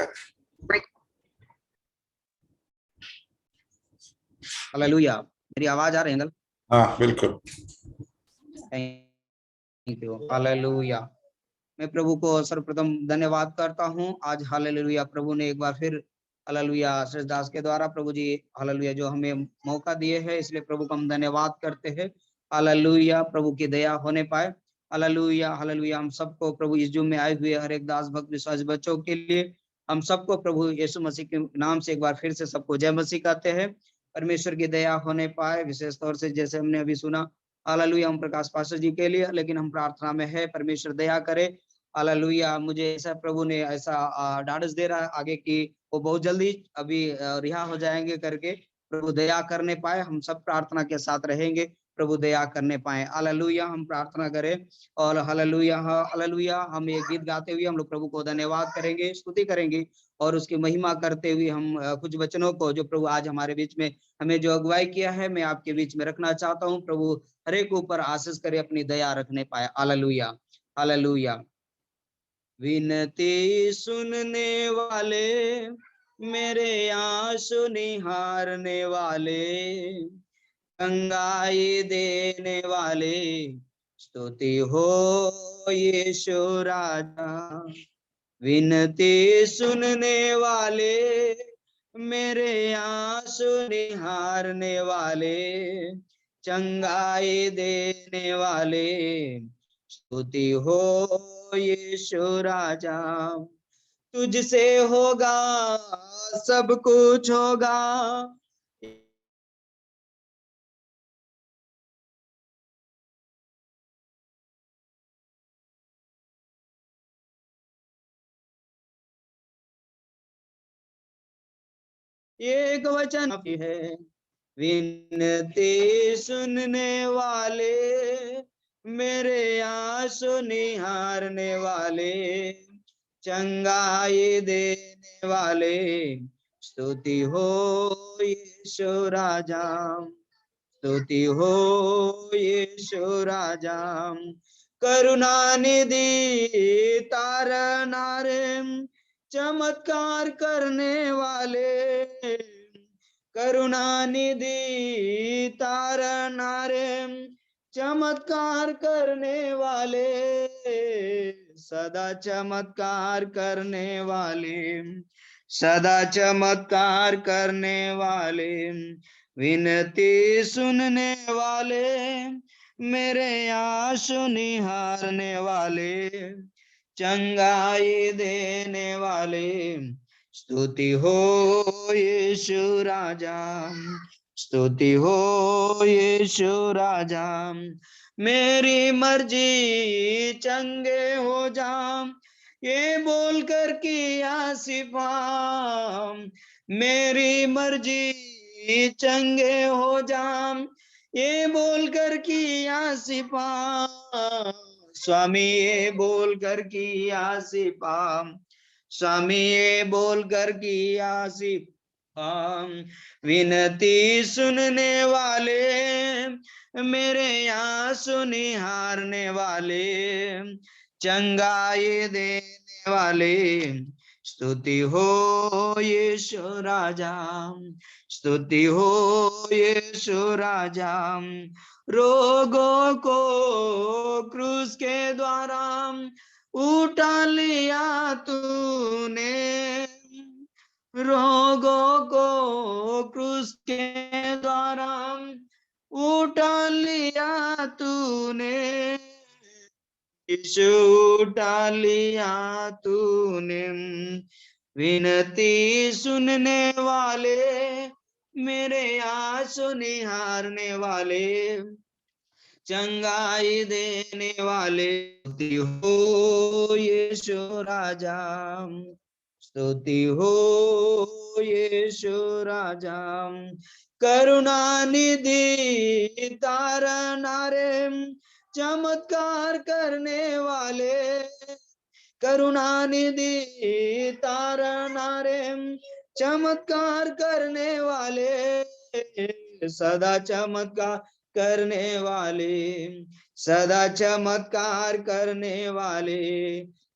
करें। हालेलुया। मेरी आवाज आ रही है अंकल? हाँ बिल्कुल। Thank you. हालेलुया। मैं प्रभु को सर्वप्रथम धन्यवाद करता हूँ। आज हालेलुया प्रभु ने एक बार फिर हालेलुया दास के द्वारा प्रभु जी हालेलुया जो हमें मौका दिए हैं, इसलिए प्रभु को हम धन्यवाद करते हैं। हालेलुया प्रभु की दया होने पाए। Hallelujah hallelujah. हम सबको प्रभु इस जूम में आए हुए हर एक दास भक्त विश्वास बच्चों के लिए हम सबको प्रभु यीशु मसीह के नाम से एक बार फिर से सबको जय मसीह कहते हैं। परमेश्वर की दया होने पाए। विशेष तौर से जैसे हमने अभी सुना हालेलुया हम प्रकाश पास्टर जी के लिए, लेकिन हम प्रार्थना में है परमेश्वर दया करे। हालेलुया। मुझे ऐसा प्रभु ने ऐसा ढाढ़स दे रहा है आगे की वो बहुत जल्दी अभी रिहा हो जाएंगे करके प्रभु दया करने पाए। हम सब प्रार्थना के साथ रहेंगे, प्रभु दया करने पाए। हालेलुया। हम प्रार्थना करें और हालेलुया हालेलुया हम ये गीत गाते हुए हम लोग प्रभु को धन्यवाद करेंगे, स्तुति करेंगे और उसकी महिमा करते हुए हम कुछ वचनों को जो प्रभु आज हमारे बीच में हमें जो अगुवाई किया है मैं आपके बीच में रखना चाहता हूँ। प्रभु हर एक ऊपर आशीष करे, अपनी दया रखने पाए। Hallelujah hallelujah. विनती सुनने वाले, मेरे आंसू निहारने वाले, गंगाई देने वाले, स्तुति हो यीशु राजा। विनती सुनने वाले, मेरे आंसू निहारने वाले, चंगाई देने वाले, स्तुति हो यीशु राजा। तुझसे होगा सब कुछ होगा, एक वचन है। विनती सुनने वाले, मेरे आंसू निहारने वाले, चंगाई देने वाले, स्तुति हो यीशु राजा। स्तुति हो यीशु राजा। करुणा निधि तारनारे, चमत्कार करने वाले, करुणा निधि तारनारे, चमत्कार करने वाले, सदा चमत्कार करने वाले, सदा चमत्कार करने वाले, विनती सुनने वाले, मेरे आंसू निहारने वाले, चंगाई देने वाले, स्तुति हो यीशु राजा। स्तुति हो यीशु राजा। मेरी मर्जी चंगे हो जाम, ये बोलकर किया सिफाम। मेरी मर्जी चंगे हो जाम, ये बोलकर किया सिफाम। स्वामी ये बोलकर किया सिफाम। स्वामी ये बोलकर किया सिफाम। विनती सुनने वाले, मेरे आंसू निहारने वाले, चंगाई देने वाले, स्तुति हो यीशु राजा। स्तुति हो यीशु राजा। रोगों को क्रूस के द्वारा उठा लिया तूने, रोगों को क्रूस के द्वारा उठा लिया तूने, यीशु उठा लिया तूने। विनती सुनने वाले, मेरे आंसू निहारने वाले, चंगाई देने वाले, स्तुति हो यीशु राजा। स्तुति हो यीशु राजा। करुणा निधि तारनारे, चमत्कार करने वाले, करुणा निधि तारनारे, चमत्कार करने वाले, सदा चमत्कार करने वाले, सदा चमत्कार करने वाले,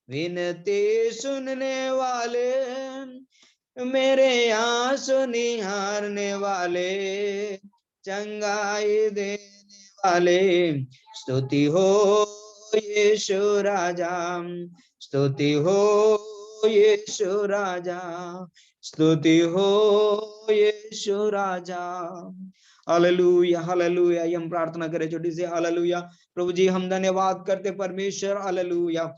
विनती सुनने वाले, मेरे आंसू निहारने वाले, चंगाई देने वाले, स्तुति हो यीशु राजा, स्तुति हो यीशु राजा, स्तुति हो यीशु राजा। Hallelujah hallelujah. हम प्रार्थना करें छोटी सी। हालेलुया। प्रभु जी हम धन्यवाद करते परमेश्वर। हालेलुया।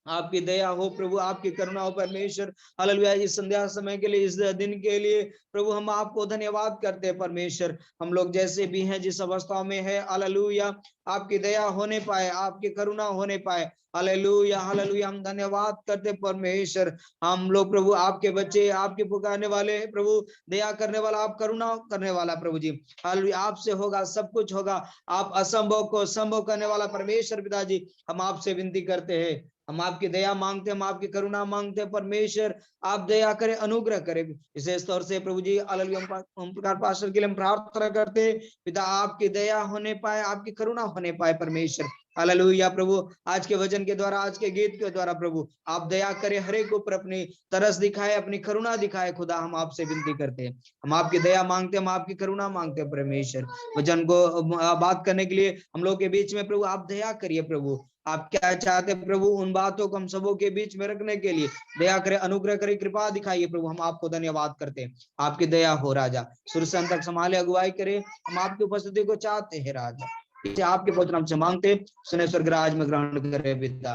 आपकी दया हो प्रभु, आपकी करुणा हो परमेश्वर। हालेलुया। इस संध्या समय के लिए, इस दिन के लिए प्रभु हम आपको धन्यवाद करते हैं परमेश्वर। हम लोग जैसे भी हैं, जिस अवस्था में है, हालेलुया, आपकी दया होने पाए, आपकी करुणा होने पाए। Hallelujah hallelujah. हम धन्यवाद करते परमेश्वर। हम लोग प्रभु आपके बच्चे, आपके पुकारने वाले हैं प्रभु। दया करने वाला आप, करुणा करने वाला प्रभु जी। हालेलुया। आपसे होगा, सब कुछ होगा। आप असंभव को संभव करने वाला परमेश्वर पिताजी, हम आपसे विनती करते हैं। हम आपकी दया मांगते, हम आपकी करुणा मांगते हैं परमेश्वर। आप दया करें, अनुग्रह करें विशेष तौर से प्रभु जी। हालेलुया। ओम प्रकाश पास्टर के लिए हम प्रार्थना करते हैं पिता, आपकी दया होने पाए, आपकी करुणा होने पाए परमेश्वर। हालेलुया प्रभु। आज के वचन के द्वारा, आज के गीत के द्वारा प्रभु आप दया करें, हर एक ऊपर अपनी तरस दिखाए, अपनी करुणा दिखाए खुदा। हम आपसे विनती करते हैं, हम आपकी दया मांगते हैं, हम आपकी करुणा मांगते हैं परमेश्वर। वचन को बात करने के लिए हम लोग के बीच में प्रभु आप दया करिए प्रभु। आप क्या चाहते हैं प्रभु, उन बातों को हम सबों के बीच में रखने के लिए दया करें, अनुग्रह करें, कृपा दिखाइए प्रभु। हम आपको धन्यवाद करते हैं। आपकी दया हो राजा, शुरू से अंत तक संभाले, अगुवाई करे। हम आपकी उपस्थिति को चाहते हैं राजा। इसे आपके पवित्र नाम से मांगते, सुने स्वर्गराज में ग्रहण करे पिता।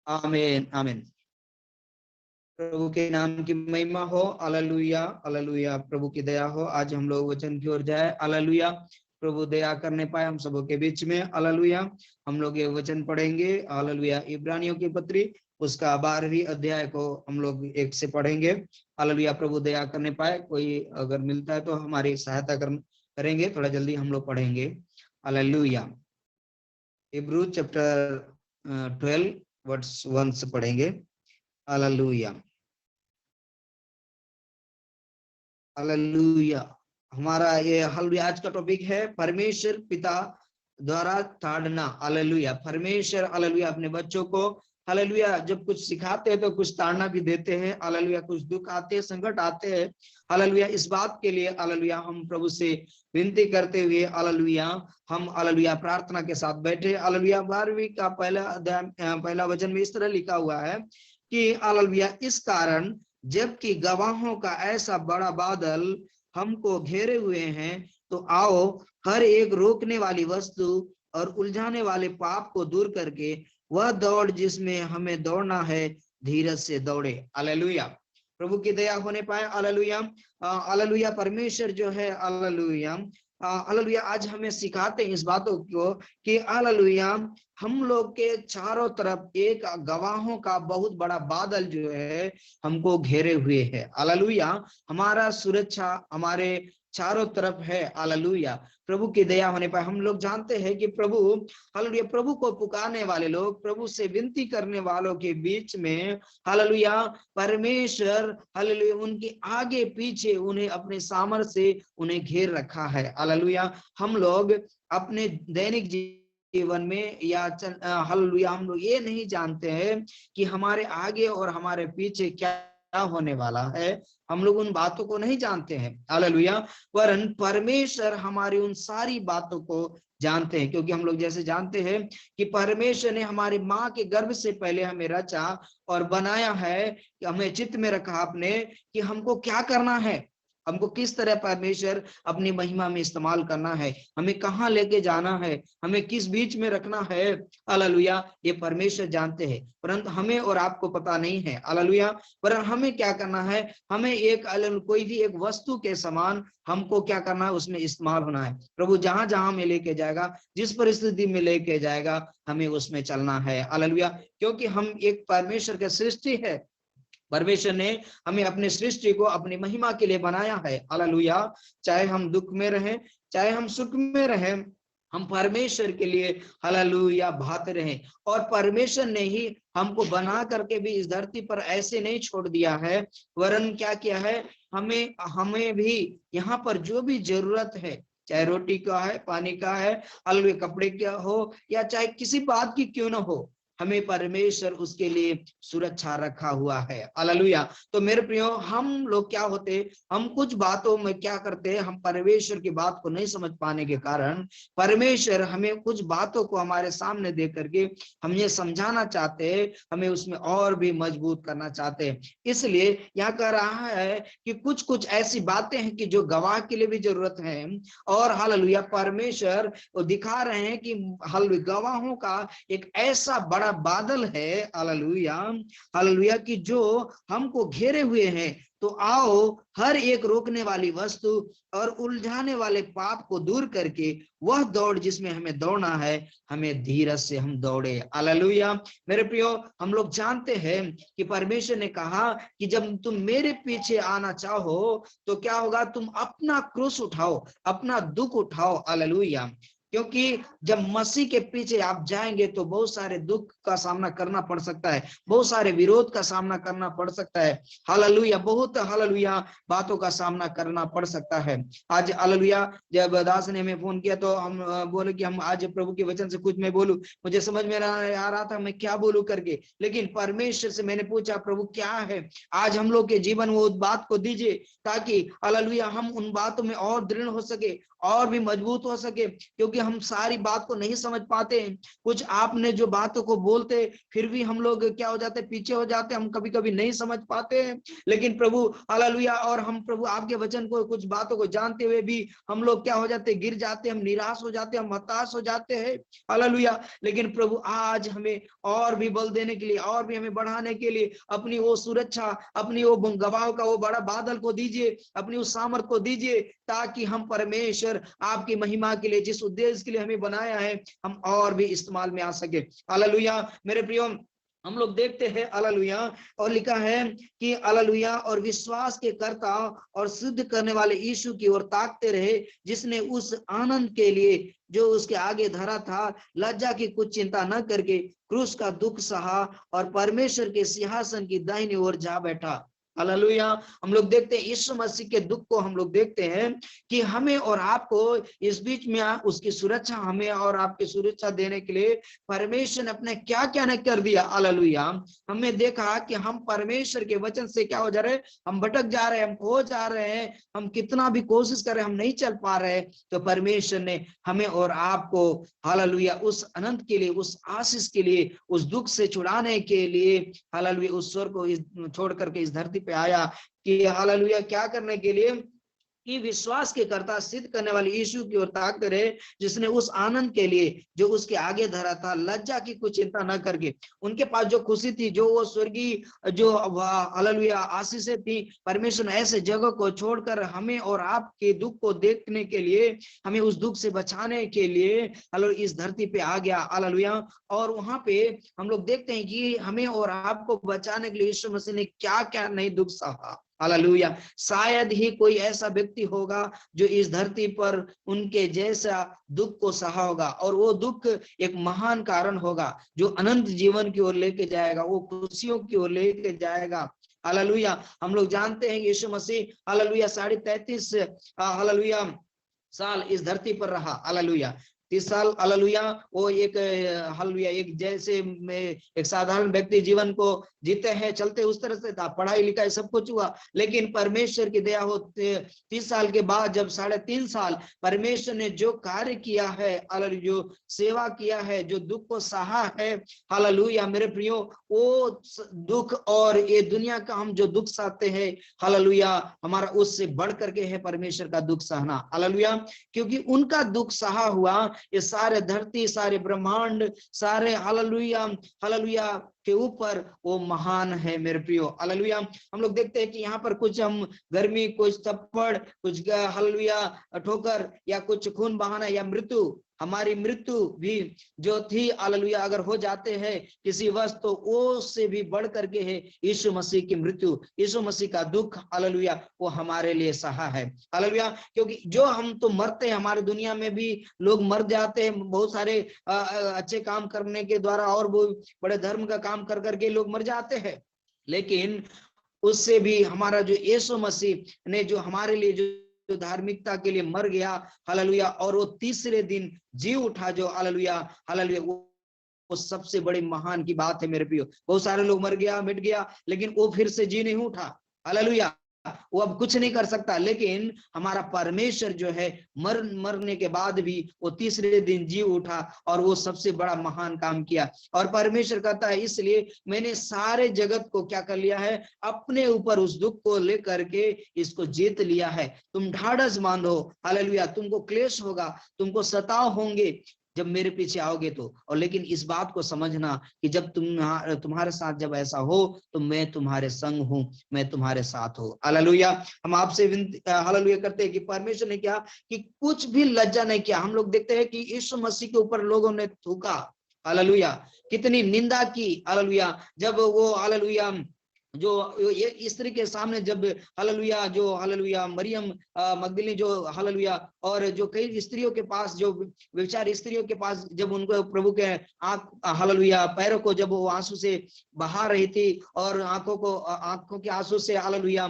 आमीन आमीन। प्रभु के नाम की महिमा हो। Hallelujah hallelujah. प्रभु की दया हो। आज हम लोग वचन की ओर जाए। हालेलुया। प्रभु दया करने पाए हम सबों के बीच में। हालेलुया। हम लोग ये वचन पढ़ेंगे। हालेलुया। इब्रानियों की पत्री उसका 12वीं अध्याय को हम लोग एक से पढ़ेंगे। हालेलुया। प्रभु दया करने पाए, कोई अगर मिलता है तो हमारी सहायता करेंगे। थोड़ा जल्दी हम लोग पढ़ेंगे। हालेलुया। इब्रू चैप्टर 12 वर्स 1 से पढ़ेंगे। Hallelujah hallelujah. हमारा ये हालेलुया आज का टॉपिक है परमेश्वर पिता द्वारा ताड़ना। हालेलुया। परमेश्वर हालेलुया अपने बच्चों को हालेलुया जब कुछ सिखाते हैं तो कुछ ताड़ना भी देते हैं। हालेलुया। कुछ दुख आते हैं, संकट आते हैं। हालेलुया। इस बात के लिए हालेलुया हम प्रभु से विनती करते हुए हालेलुया हम हालेलुया प्रार्थना के साथ बैठे। हालेलुया। 12वीं का पहला अध्याय पहला वचन में इस तरह लिखा हुआ है कि हालेलुया इस कारण जबकि गवाहों का ऐसा बड़ा बादल हमको घेरे हुए हैं, तो आओ हर एक रोकने वाली वस्तु और उलझाने वाले पाप को दूर करके वह दौड़ जिसमें हमें दौड़ना है, धीरज से दौड़े। हालेलुया। प्रभु की दया होने पाए। Hallelujah hallelujah. परमेश्वर जो है हालेलुया हालेलुया आज हमें सिखाते हैं इस बातों को कि हालेलुया हम लोग के चारों तरफ एक गवाहों का बहुत बड़ा बादल जो है हमको घेरे हुए है। हालेलुया। हमारा सुरक्षा हमारे चारों तरफ है। हालेलुया। प्रभु की दया होने पर हम लोग जानते हैं कि प्रभु हालेलुया प्रभु को पुकारने वाले लोग, प्रभु से विनती करने वालों के बीच में हालेलुया परमेश्वर हालेलुया उनके आगे पीछे उन्हें अपने सामर्थ्य से उन्हें घेर रखा है। हालेलुया। हम लोग अपने दैनिक जीवन में या हालेलुया हम लोग ये नहीं जानते हैं कि हमारे आगे और हमारे पीछे क्या होने वाला है। हम लोग उन बातों को नहीं जानते हैं। हालेलुया। वरन परमेश्वर हमारी उन सारी बातों को जानते हैं, क्योंकि हम लोग जैसे जानते हैं कि परमेश्वर ने हमारी माँ के गर्भ से पहले हमें रचा और बनाया है, कि हमें चित्त में रखा आपने कि हमको क्या करना है, हमको किस तरह परमेश्वर अपनी महिमा में इस्तेमाल करना है, हमें कहाँ लेके जाना है, हमें किस बीच में रखना है। हालेलुया। ये परमेश्वर जानते हैं, परंतु हमें और आपको पता नहीं है। हालेलुया। पर हमें क्या करना है, हमें एक कोई भी एक वस्तु के समान हमको क्या करना है, उसमें इस्तेमाल होना है। प्रभु जहां जहां में लेके जाएगा, जिस परिस्थिति में लेके जाएगा, हमें उसमें चलना है। हालेलुया। क्योंकि हम एक परमेश्वर के सृष्टि है। परमेश्वर ने हमें अपने सृष्टि को अपनी महिमा के लिए बनाया है। हालेलुया। चाहे हम दुख में रहें, चाहे हम सुख में रहें, हम परमेश्वर के लिए हालेलुया भाते रहें। और परमेश्वर ने ही हमको बना करके भी इस धरती पर ऐसे नहीं छोड़ दिया है, वरन क्या किया है, हमें हमें भी यहाँ पर जो भी जरूरत है, चाहे रोटी का है, पानी का है, हालेलुया कपड़े का हो, या चाहे किसी बात की क्यों ना हो, हमें परमेश्वर उसके लिए सुरक्षा रखा हुआ है। हालेलुया। तो मेरे प्रियो, हम लोग क्या होते, हम कुछ बातों में क्या करते हैं, हम परमेश्वर की बात को नहीं समझ पाने के कारण परमेश्वर हमें कुछ बातों को हमारे सामने दे करके हम ये समझाना चाहते हैं, हमें उसमें और भी मजबूत करना चाहते हैं। इसलिए यहाँ कह रहा है कि कुछ कुछ ऐसी बातें हैं कि जो गवाह के लिए भी जरूरत है। और हालेलुया, परमेश्वर वो दिखा रहे हैं कि हालेलुया गवाहों का एक ऐसा बड़ा बादल है, हालेलुया हालेलुया, कि जो हमको घेरे हुए हैं। तो आओ हर एक रोकने वाली वस्तु और उलझाने वाले पाप को दूर करके वह दौड़ जिसमें हमें दौड़ना है, हमें धीरज से हम दौड़े। हालेलुया। मेरे प्रियो, हम लोग जानते हैं कि परमेश्वर ने कहा कि जब तुम मेरे पीछे आना चाहो तो क्या होगा, तुम अपना क्रूस उठाओ, अपना दुख उठाओ। हालेलुया। क्योंकि जब मसीह के पीछे आप जाएंगे तो बहुत सारे दुख का सामना करना पड़ सकता है, बहुत सारे विरोध का सामना करना पड़ सकता है। हालेलुया, बहुत हालेलुया बातों का सामना करना पड़ सकता है। आज हालेलुया जब दास ने हमें फोन किया तो हम बोले कि हम आज प्रभु के वचन से कुछ मैं बोलूं, मुझे समझ में आ रहा था मैं क्या बोलूं करके, लेकिन परमेश्वर से मैंने पूछा प्रभु क्या है आज हम लोग के जीवन में उस बात को दीजिए, ताकि हालेलुया हम उन बातों में और दृढ़ हो सके और भी मजबूत हो सके। क्योंकि हम सारी बात को नहीं समझ पाते हैं, कुछ आपने जो बातों को बोलते फिर भी हम लोग क्या हो जाते, पीछे हो जाते, हम कभी कभी नहीं समझ पाते हैं। लेकिन प्रभु हालेलुया, और हम प्रभु आपके वचन को कुछ बातों को जानते हुए भी हम लोग क्या हो जाते, गिर जाते, हम निराश हो जाते, हम हताश हो जाते हैं। हालेलुया। लेकिन प्रभु आज हमें और भी बल देने के लिए, और भी हमें बढ़ाने के लिए अपनी वो सुरक्षा, अपनी वो गवाह का वो बड़ा बादल को दीजिए, अपनी उस सामर्थ को दीजिए, ताकि हम परमेश्वर आपकी महिमा के लिए, जिस उद्देश्य के लिए हमें बनाया है, हम और भी इस्तेमाल में आ सके। हालेलुया। मेरे प्रियो, हम लोग देखते हैं हालेलुया, और लिखा है कि हालेलुया, और विश्वास के कर्ता और सिद्ध करने वाले यीशु की ओर ताकते रहे, जिसने उस आनंद के लिए जो उसके आगे धरा था लज्जा की कुछ चिंता न करके क्रूस का दुख सहा और परमेश्वर के सिंहासन की दाहिनी ओर जा बैठा। हालेलुया। हम लोग देखते हैं यीशु मसीह के दुख को, हम लोग देखते हैं कि हमें और आपको इस बीच में उसकी सुरक्षा, हमें और आपकी सुरक्षा देने के लिए परमेश्वर ने अपने क्या क्या ने कर दिया। हालेलुया। हमने देखा कि हम परमेश्वर के वचन से क्या हो जा रहे हैं, हम भटक जा रहे हैं, हम खो जा रहे हैं, हम कितना भी कोशिश कर रहे हैं हम नहीं चल पा रहे। तो परमेश्वर ने हमें और आपको हालेलुया उस अनंत के लिए, उस आशीष के लिए, उस दुख से छुड़ाने के लिए हालेलुया उस स्वर को छोड़ करके इस धरती पे आया कि हालेलुया क्या करने के लिए, कि विश्वास के कर्ता सिद्ध करने वाले यीशु की ओर ताकते रहे, जिसने उस आनंद के लिए जो उसके आगे धरा था लज्जा की कुछ चिंता न करके, उनके पास जो खुशी थी, जो वो स्वर्गीय जो हालेलुया आशीषें थी, परमेश्वर ने ऐसे जगह को छोड़कर हमें और आपके दुख को देखने के लिए, हमें उस दुख से बचाने के लिए हालेलुया इस धरती पे आ गया। हालेलुया। और वहां पे हम लोग देखते हैं कि हमें और आपको बचाने के लिए यीशु मसीह ने क्या क्या नहीं दुख सहा। हालेलुया। शायद ही कोई ऐसा व्यक्ति होगा जो इस धरती पर उनके जैसा दुख को सहा होगा, और वो दुख एक महान कारण होगा जो अनंत जीवन की ओर लेके जाएगा, वो खुशियों की ओर लेके जाएगा। हालेलुया। हम लोग जानते हैं यीशु मसीह हालेलुया 33.5 हालेलुया साल इस धरती पर रहा। हालेलुया 30 साल। हालेलुया वो एक हालेलुया एक जैसे में एक साधारण व्यक्ति जीवन को जीते हैं, चलते उस तरह से था, पढ़ाई लिखाई सब कुछ हुआ, लेकिन परमेश्वर की दया हो 30 साल के बाद जब 3.5 साल परमेश्वर ने जो कार्य किया है, हालेलुया जो सेवा किया है, जो दुख को सहा है, हालेलुया मेरे प्रियो, वो दुख और ये दुनिया का हम जो दुख सहते हैं, हालेलुया हमारा उससे बढ़ करके है परमेश्वर का दुख सहना। हालेलुया। क्योंकि उनका दुख सहा हुआ ये सारे धरती, सारे ब्रह्मांड, सारे हालेलुया हालेलुया के ऊपर वो महान है मेरे प्रियो। हालेलुया। हम लोग देखते हैं कि यहाँ पर कुछ हम गर्मी, कुछ थप्पड़, कुछ हालेलुया ठोकर, या कुछ खून बहाना, या मृत्यु, हमारी मृत्यु भी जो थी हालेलुया अगर हो जाते हैं किसी वस्तु, तो वो से भी बढ़ करके है यीशु मसीह की मृत्यु, यीशु मसीह का दुख हालेलुया वो हमारे लिए सहा है। हालेलुया। क्योंकि जो हम तो मरते हैं, हमारे दुनिया में भी लोग मर जाते हैं, बहुत सारे अच्छे काम करने के द्वारा और वो बड़े धर्म का काम कर करके लोग मर जाते हैं, लेकिन उससे भी हमारा जो यीशु मसीह ने जो हमारे लिए जो धार्मिकता के लिए मर गया, हालेलुया, और वो तीसरे दिन जी उठा, जो हालेलुया हालेलुया वो सबसे बड़ी महान की बात है मेरे प्रियो। बहुत सारे लोग मर गया, मिट गया, लेकिन वो फिर से जी नहीं उठा। हालेलुया, वो अब कुछ नहीं कर सकता। लेकिन हमारा परमेश्वर जो है मरने के बाद भी वो तीसरे दिन जी उठा और वो सबसे बड़ा महान काम किया। और परमेश्वर कहता है इसलिए मैंने सारे जगत को क्या कर लिया है, अपने ऊपर उस दुख को लेकर के इसको जीत लिया है। तुम ढाढ़स बांधो। हालेलुया, तुमको क्लेश होगा, तुमको सताव होंगे जब मेरे पीछे आओगे तो। और लेकिन इस बात को समझना कि जब तुम्हारे साथ जब ऐसा हो तो मैं तुम्हारे संग हूं, मैं तुम्हारे साथ हूं। हालेलुया, हम आपसे हालेलुया करते हैं कि परमेश्वर ने क्या कि कुछ भी लज्जा नहीं किया। हम लोग देखते हैं कि यीशु मसीह के ऊपर लोगों ने थूका, हालेलुया, कितनी निंदा की। हालेलुया, जब वो हालेलुया जो ये स्त्री के सामने जब हालेलुया जो हालेलुया मरियम मगदलिनी जो हालेलुया और जो कई स्त्रियों के पास, जो विचार स्त्रियों के पास जब उनको प्रभु के आंख हालेलुया पैरों को जब वो आंसू से बहा रही थी और आंखों के आंसू से हालेलुया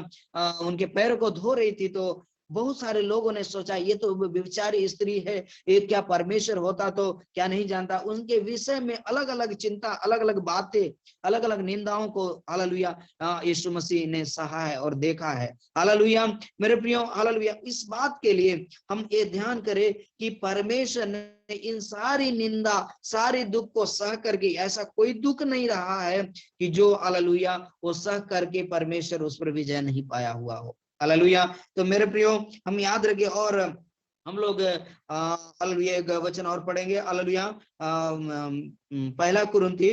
उनके पैरों को धो रही थी, तो बहुत सारे लोगों ने सोचा ये तो बेचारी स्त्री है, ये क्या परमेश्वर होता तो क्या नहीं जानता। उनके विषय में अलग अलग चिंता, अलग अलग बातें, अलग अलग निंदाओं को हालेलुया यीशु मसीह ने सहा है और देखा है। हालेलुया मेरे प्रियो, हालेलुया इस बात के लिए हम ये ध्यान करें कि परमेश्वर ने इन सारी निंदा, सारे दुख को सह करके, ऐसा कोई दुख नहीं रहा है कि जो हालेलुया वो सह करके परमेश्वर उस पर विजय नहीं पाया हुआ हो। हालेलुया, तो मेरे प्रियो हम याद रखें। और हम लोग हालेलुया एक वचन और पढ़ेंगे। हालेलुया पहला कुरिन्थी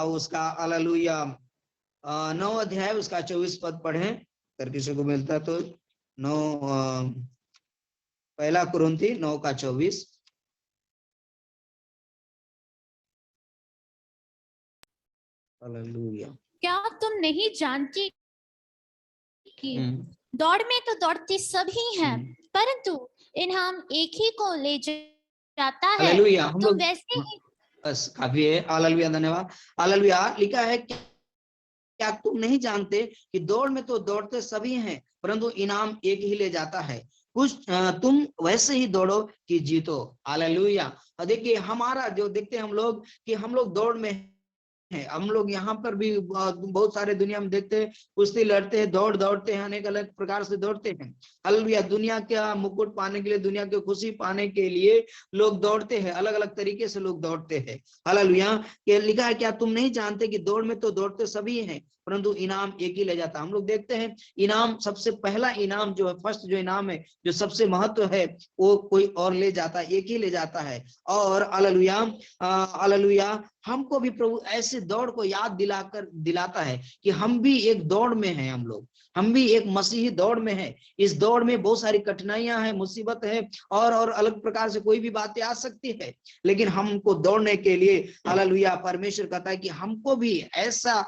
उसका हालेलुया 9 अध्याय उसका 24 पद पढ़ें, अगर किसी को मिलता तो। 9 पहला कुरिन्थी 9 का 24। हालेलुया, क्या तुम नहीं जानती कि दौड़ में तो दौड़ते सभी हैं, परंतु इनाम एक ही को ले जाता है। हालेलुया, हम तुम लोग वैसे ही बस काफी है। हालेलुया, धन्यवाद। हालेलुया लिखा है क्या तुम नहीं जानते कि दौड़ में तो दौड़ते सभी हैं, परंतु इनाम एक ही ले जाता है। कुछ तुम वैसे ही दौड़ो कि जीतो। हालेलुया, देखिए हमारा जो देखते हैं हम लोग कि हम लोग दौड़ में है। हम लोग यहाँ पर भी बहुत सारे दुनिया में देखते हैं, कुश्ती लड़ते हैं, दौड़ते हैं, अनेक अलग प्रकार से दौड़ते हैं। हालेलुया, दुनिया का मुकुट पाने के लिए, दुनिया की खुशी पाने के लिए लोग दौड़ते हैं, अलग अलग तरीके से लोग दौड़ते हैं। हालेलुया, लिखा है क्या तुम नहीं जानते कि दौड़ में तो दौड़ते सभी हैं, परंतु इनाम एक ही ले जाता। हम लोग देखते हैं इनाम, सबसे पहला इनाम जो है, फर्स्ट जो इनाम है, जो सबसे महत्व है, वो कोई और ले जाता है, एक ही ले जाता है। और हालेलुया हालेलुया हमको भी प्रभु ऐसे दौड़ को याद दिलाता है कि हम भी एक दौड़ में हैं, हम भी एक मसीही दौड़ में हैं। इस दौड़ में बहुत सारी कठिनाइयां हैं, मुसीबत है और अलग प्रकार से कोई भी बातें आ सकती है, लेकिन हमको दौड़ने के लिए हालेलुया परमेश्वर कहता है कि हमको भी ऐसा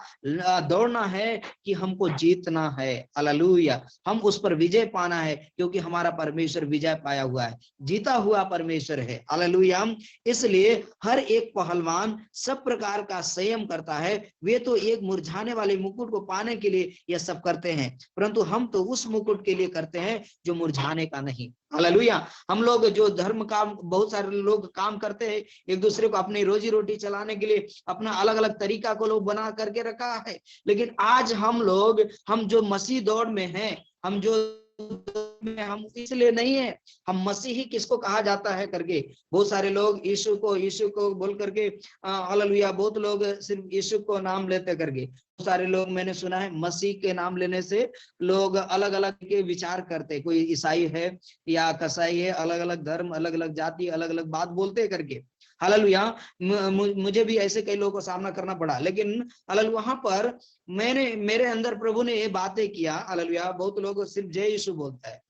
दौड़ना है कि हमको जीतना है। हालेलुया, हम उस पर विजय पाना है, क्योंकि हमारा परमेश्वर विजय पाया हुआ है, जीता हुआ परमेश्वर है। हालेलुया, इसलिए हर एक पहलवान सब प्रकार का संयम करता है। वे तो एक मुरझाने वाले मुकुट को पाने के लिए यह सब करते हैं, परंतु हम तो उस मुकुट के लिए करते हैं जो मुरझाने का नहीं। हालेलुया, हम लोग जो धर्म काम, बहुत सारे लोग काम करते हैं एक दूसरे को अपनी रोजी रोटी चलाने के लिए, अपना अलग अलग तरीका को लोग बना करके रखा है। लेकिन आज हम जो मसीह दौड़ में हैं, हम जो में हम इसलिए नहीं है, हम मसीही किसको कहा जाता है करके बहुत सारे लोग यीशु को बोल करके हालेलुया, बहुत लोग सिर्फ यीशु को नाम लेते करके, बहुत सारे लोग मैंने सुना है मसीह के नाम लेने से लोग अलग अलग के विचार करते, कोई ईसाई है या कसाई है, अलग अलग धर्म, अलग अलग जाति, अलग अलग बात बोलते करके। हालेलुया, मुझे भी ऐसे कई लोगों को सामना करना पड़ा, लेकिन हालेलुया वहां पर मेरे अंदर प्रभु ने ये बातें किया। हालेलुया, बहुत लोग सिर्फ जय यीशु बोलता है,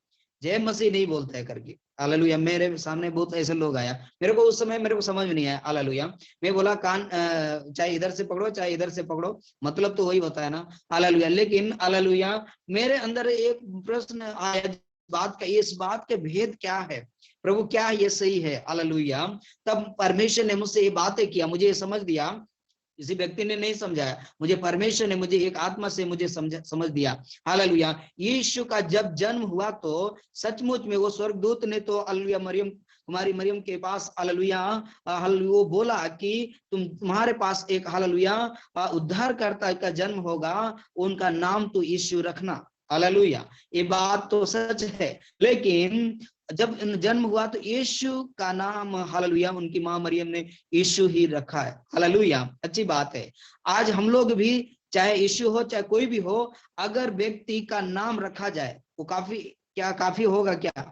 जय मसीह नहीं बोलता है करके। हालेलुया, मेरे सामने बहुत ऐसे लोग आया, मेरे को उस समय मेरे को समझ में नहीं आया। हालेलुया, मैं बोला कान चाहे इधर से पकड़ो चाहे इधर से पकड़ो, मतलब तो वही होता है ना। हालेलुया, लेकिन हालेलुया मेरे अंदर एक प्रश्न आया, इस बात के भेद क्या है, प्रभु क्या ये सही है। हालेलुया, तब परमेश्वर ने मुझसे ये बातें किया, मुझे ये समझ दिया, किसी व्यक्ति ने नहीं समझाया, मुझे परमेश्वर ने, मुझे एक आत्मा से मुझे समझ दिया। हालेलुया, यीशु का जब जन्म हुआ तो सचमुच में वो स्वर्गदूत ने तो हालेलुया मरियम कुमारी मरियम के पास हालेलुया वो बोला कि तुम्हारे पास एक हालेलुया उद्धारकर्ता का जन्म होगा, उनका नाम तो यीशु रखना। हालेलुया, ये बात तो सच है, लेकिन जब जन्म हुआ तो यीशु का नाम हालेलुया उनकी मां मरियम ने यीशु ही रखा है। हालेलुया, अच्छी बात है। आज हम लोग भी, चाहे यीशु हो चाहे कोई भी हो, अगर व्यक्ति का नाम रखा जाए वो काफी होगा क्या?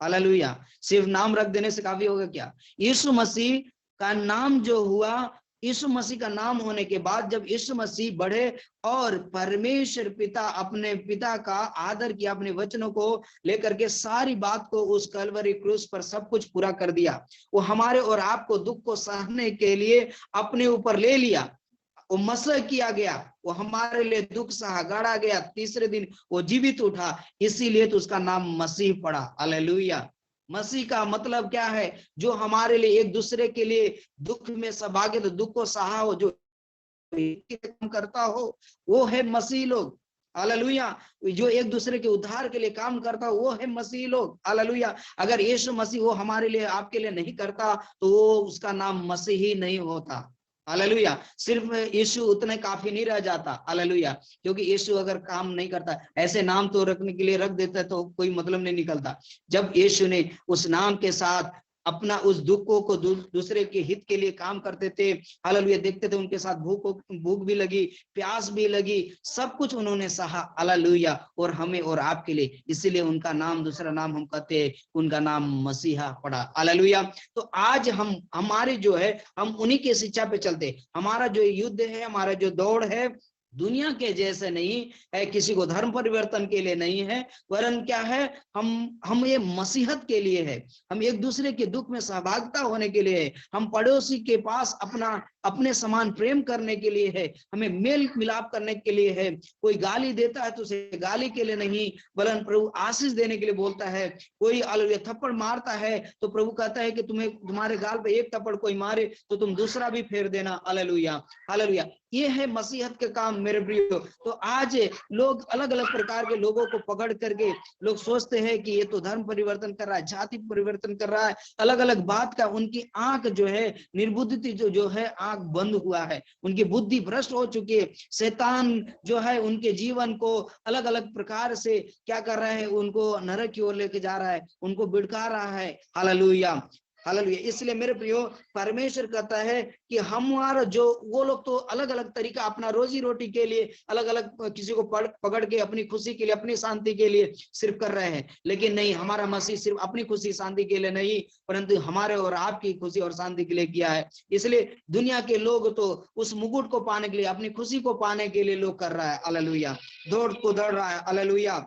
हालेलुया, सिर्फ नाम रख देने से काफी होगा क्या? यीशु मसीह का नाम जो हुआ, यीशु मसीह का नाम होने के बाद जब यीशु मसीह बढ़े और परमेश्वर पिता, अपने पिता का आदर किया, अपने वचनों को लेकर के सारी बात को उस कलवरी क्रूस पर सब कुछ पूरा कर दिया। वो हमारे और आपको दुख को सहने के लिए अपने ऊपर ले लिया, वो मसह किया गया, वो हमारे लिए दुख सहा, गाड़ा गया, तीसरे दिन वो जीवित उठा, इसीलिए तो उसका नाम मसीह पड़ा। हालेलुया, मसीह का मतलब क्या है? जो हमारे लिए एक दूसरे के लिए दुख में सहभागी, तो दुख को सहा हो, जो काम करता हो, वो है मसीह लोग। हालेलुया, जो एक दूसरे के उद्धार के लिए काम करता हो, वो है मसीह लोग। हालेलुया, अगर यीशु मसीह वो हमारे लिए, आपके लिए नहीं करता तो वो उसका नाम मसीह ही नहीं होता। हालेलुया, सिर्फ यीशु उतने काफी नहीं रह जाता। हालेलुया, क्योंकि यीशु अगर काम नहीं करता, ऐसे नाम तो रखने के लिए रख देता तो कोई मतलब नहीं निकलता। जब यीशु ने उस नाम के साथ अपना उस दुखों को दूसरे के हित के लिए काम करते थे, हालेलुया, देखते थे उनके साथ भूख भी लगी, प्यास भी लगी, सब कुछ उन्होंने सहा। हालेलुया, और हमें और आपके लिए, इसीलिए उनका नाम, दूसरा नाम हम कहते हैं, उनका नाम मसीहा पड़ा। हालेलुया, तो आज हमारे जो है, हम उन्हीं के शिक्षा पे चलते। हमारा जो युद्ध है, हमारा जो दौड़ है, दुनिया के जैसे नहीं है, किसी को धर्म परिवर्तन के लिए नहीं है, वरन क्या है, हम ये मसीहत के लिए है, हम एक दूसरे के दुख में सहभागिता होने के लिए है, हम पड़ोसी के पास अपने समान प्रेम करने के लिए है, हमें मेल मिलाप करने के लिए है। कोई गाली देता है तो उसे गाली के लिए नहीं, वरन प्रभु आशीष देने के लिए बोलता है। कोई थप्पड़ मारता है तो प्रभु कहता है कि तुम्हारे गाल पे एक थप्पड़ कोई मारे तो तुम दूसरा भी फेर देना। हालेलुया, हालेलुया, ये है मसीहत के काम मेरे प्रियो। तो आज लोग अलग अलग प्रकार के लोगों को पकड़ करके लोग सोचते हैं कि ये तो धर्म परिवर्तन कर रहा है, जाति परिवर्तन कर रहा है, अलग अलग बात का, उनकी आंख जो है, निर्बुद्धि जो है, आंख बंद हुआ है, उनकी बुद्धि भ्रष्ट हो चुकी है। शैतान जो है उनके जीवन को अलग अलग प्रकार से क्या कर रहा है, उनको नरक की ओर लेके जा रहा है, उनको बिड़का रहा है। हालेलुया, हालेलुया, इसलिए मेरे प्रियो, परमेश्वर कहता है कि हमारा जो, वो लोग तो अलग अलग तरीका अपना रोजी रोटी के लिए अलग अलग किसी को पकड़ के अपनी खुशी के लिए, अपनी शांति के लिए सिर्फ कर रहे हैं, लेकिन नहीं, हमारा मसीह सिर्फ अपनी खुशी शांति के लिए नहीं, परंतु हमारे और आपकी खुशी और शांति के लिए किया है। इसलिए दुनिया के लोग तो उस मुकुट को पाने के लिए, अपनी खुशी को पाने के लिए लोग कर रहा है। हालेलुया, दौड़ रहा है। हालेलुया,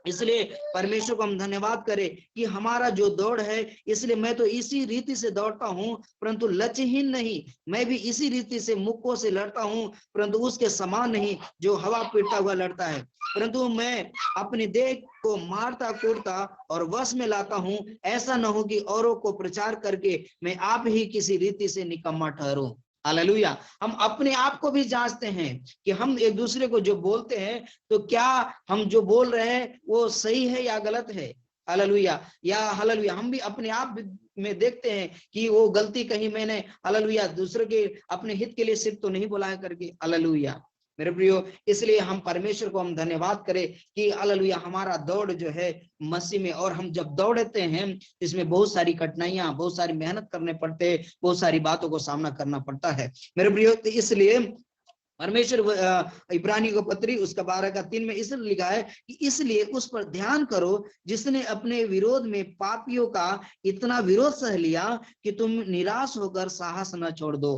इसलिए परमेश्वर को हम धन्यवाद करें कि हमारा जो दौड़ है, इसलिए मैं तो इसी रीति से दौड़ता हूं, परंतु लक्ष्यहीन नहीं, मैं भी इसी रीति से मुक्कों से लड़ता हूं, परंतु उसके समान नहीं जो हवा पीटता हुआ लड़ता है, परंतु मैं अपनी देह को मारता कूटता और वश में लाता हूं, ऐसा न हो कि औरों को प्रचार करके मैं आप ही किसी रीति से निकम्मा ठहरूं। हालेलुया, हम अपने आप को भी जांचते हैं कि हम एक दूसरे को जो बोलते हैं, तो क्या हम जो बोल रहे हैं वो सही है या गलत है। हालेलुया, या हालेलुया, हम भी अपने आप में देखते हैं कि वो गलती कहीं मैंने, हालेलुया, दूसरे के अपने हित के लिए सिर्फ तो नहीं बोला है करके। हालेलुया, मेरे प्रियो, इसलिए हम परमेश्वर को हम धन्यवाद करें कि हालेलुया, हमारा दौड़ जो है मसीह में, और हम जब दौड़ते हैं इसमें बहुत सारी कठिनाइयां, बहुत सारी मेहनत करने पड़ते हैं, बहुत सारी बातों को सामना करना पड़ता है मेरे प्रियो। तो इसलिए परमेश्वर इब्रानी को पत्री उसका 12:3 में इसलिए लिखा है कि इसलिए उस पर ध्यान करो जिसने अपने विरोध में पापियों का इतना विरोध सह लिया कि तुम निराश होकर साहस न छोड़ दो।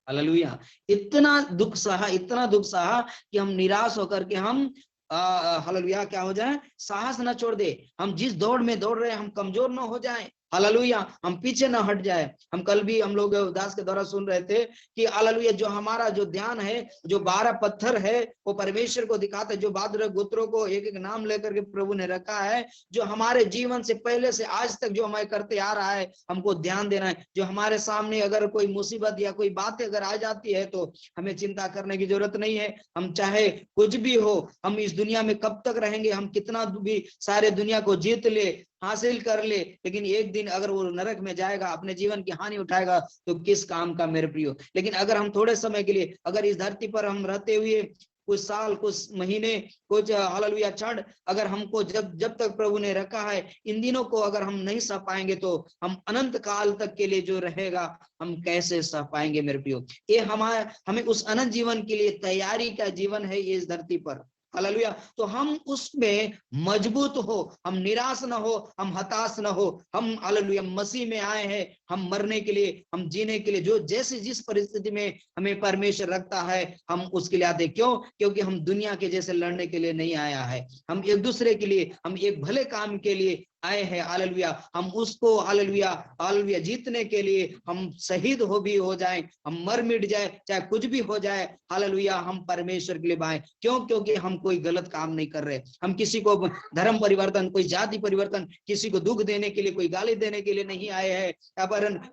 हालेलुया, इतना दुख सहा कि हम निराश होकर के हम हालेलुया क्या हो जाए, साहस न छोड़ दे। हम जिस दौड़ में दौड़ रहे हैं हम कमजोर न हो जाएं। हालेलुया, हम पीछे न हट जाए। हम कल भी हम लोग उदास के द्वारा सुन रहे थे कि हालेलुया, जो हमारा जो ध्यान है, जो 12 पत्थर है, वो परमेश्वर को दिखाता है, जो 12 गोत्रों को एक एक नाम लेकर के प्रभु ने रखा है, जो हमारे जीवन से पहले से आज तक जो हमें करते आ रहा है, हमको ध्यान देना है। जो हमारे सामने अगर कोई मुसीबत या कोई बात अगर आ जाती है तो हमें चिंता करने की जरूरत नहीं है। हम चाहे कुछ भी हो, हम इस दुनिया में कब तक रहेंगे, हम कितना भी सारे दुनिया को जीत ले, हासिल कर ले, लेकिन एक दिन अगर वो नरक में जाएगा, अपने जीवन की हानि उठाएगा, तो किस काम का मेरे प्रियो। लेकिन अगर हम थोड़े समय के लिए, अगर इस धरती पर हम रहते हुए कुछ साल, कुछ महीने, कुछ हालेलुया क्षण, अगर हमको जब तक प्रभु ने रखा है, इन दिनों को अगर हम नहीं सह पाएंगे, तो हम अनंत काल तक के लिए जो रहेगा, हम कैसे सह पाएंगे मेरे प्रियो। ये हमें उस अनंत जीवन के लिए तैयारी का जीवन है ये इस धरती पर। हालेलुया। तो हम उसमें मजबूत हो, हम निराश न हो, हम हताश न हो। हम हालेलुया मसीह में आए हैं, हम मरने के लिए, हम जीने के लिए, जो जैसे जिस परिस्थिति में हमें परमेश्वर रखता है, हम उसके लिए आते। क्यों? क्योंकि हम दुनिया के जैसे लड़ने के लिए नहीं आया है, हम एक दूसरे के लिए, हम एक भले काम के लिए आए हैं। हालेलुया। हम उसको हालेलुया हालेलुया जीतने के लिए हम शहीद हो जाएं, हम मर मिट जाए, चाहे कुछ भी हो जाए, हालेलुया हम परमेश्वर के लिए आए। क्यों? क्योंकि हम कोई गलत काम नहीं कर रहे, हम किसी को धर्म परिवर्तन, कोई जाति परिवर्तन, किसी को दुख देने के लिए, कोई गाली देने के लिए नहीं आए हैं।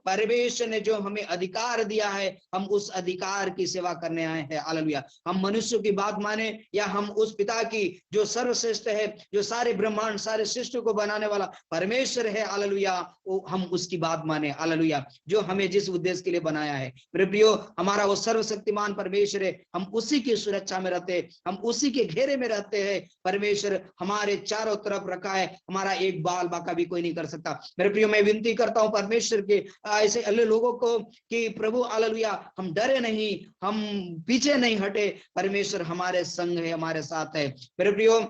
परमेश्वर ने जो हमें अधिकार दिया है, हम उस अधिकार की सेवा करने आए हैं। हालेलुया। हम मनुष्यों की बात माने या हम उस पिता की जो सर्वश्रेष्ठ है, जो सारे ब्रह्मांड, सारे सृष्टि को बनाने वाला परमेश्वर है, हालेलुया, हम उसकी बात माने। हालेलुया। जो हमें जिस उद्देश्य के लिए बनाया है मेरे प्रियो, हमारा वो सर्वशक्तिमान परमेश्वर है, हम उसी की सुरक्षा में रहते हैं, हम उसी के घेरे में रहते हैं। परमेश्वर हमारे चारों तरफ रखा है, हमारा एक बाल बाका भी कोई नहीं कर सकता। मेरे प्रियो, मैं विनती करता हूं परमेश्वर के ऐसे अल्ले लोगों को कि प्रभु हालेलुया, हम डरे नहीं, हम पीछे नहीं हटे, परमेश्वर हमारे संग है, हमारे साथ है। मेरे प्रियो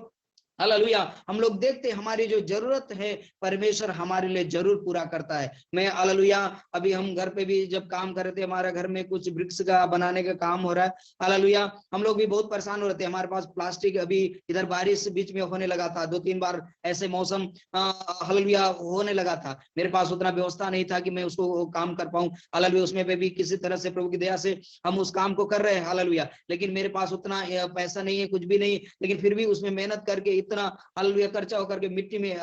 हालेलुया, हम लोग देखते हैं हमारी जो जरूरत है, परमेश्वर हमारे लिए जरूर पूरा करता है। मैं हालेलुया, अभी हम घर पे भी जब काम कर रहे थे, हमारे घर में कुछ वृक्ष का बनाने का काम हो रहा है। हालेलुया, हम लोग भी बहुत परेशान हो रहे थे। हमारे पास प्लास्टिक, अभी इधर बारिश बीच में होने लगा था, 2-3 बार ऐसे मौसम हालेलुया होने लगा था। मेरे पास उतना व्यवस्था नहीं था कि मैं उसको काम कर पाऊं। हालेलुया, उसमें पे भी किसी तरह से प्रभु की दया से हम उस काम को कर रहे हैं। हालेलुया, लेकिन मेरे पास उतना पैसा नहीं है, कुछ भी नहीं, लेकिन फिर भी उसमें मेहनत करके इतना हालेलुया खर्चा होकर के मिट्टी में,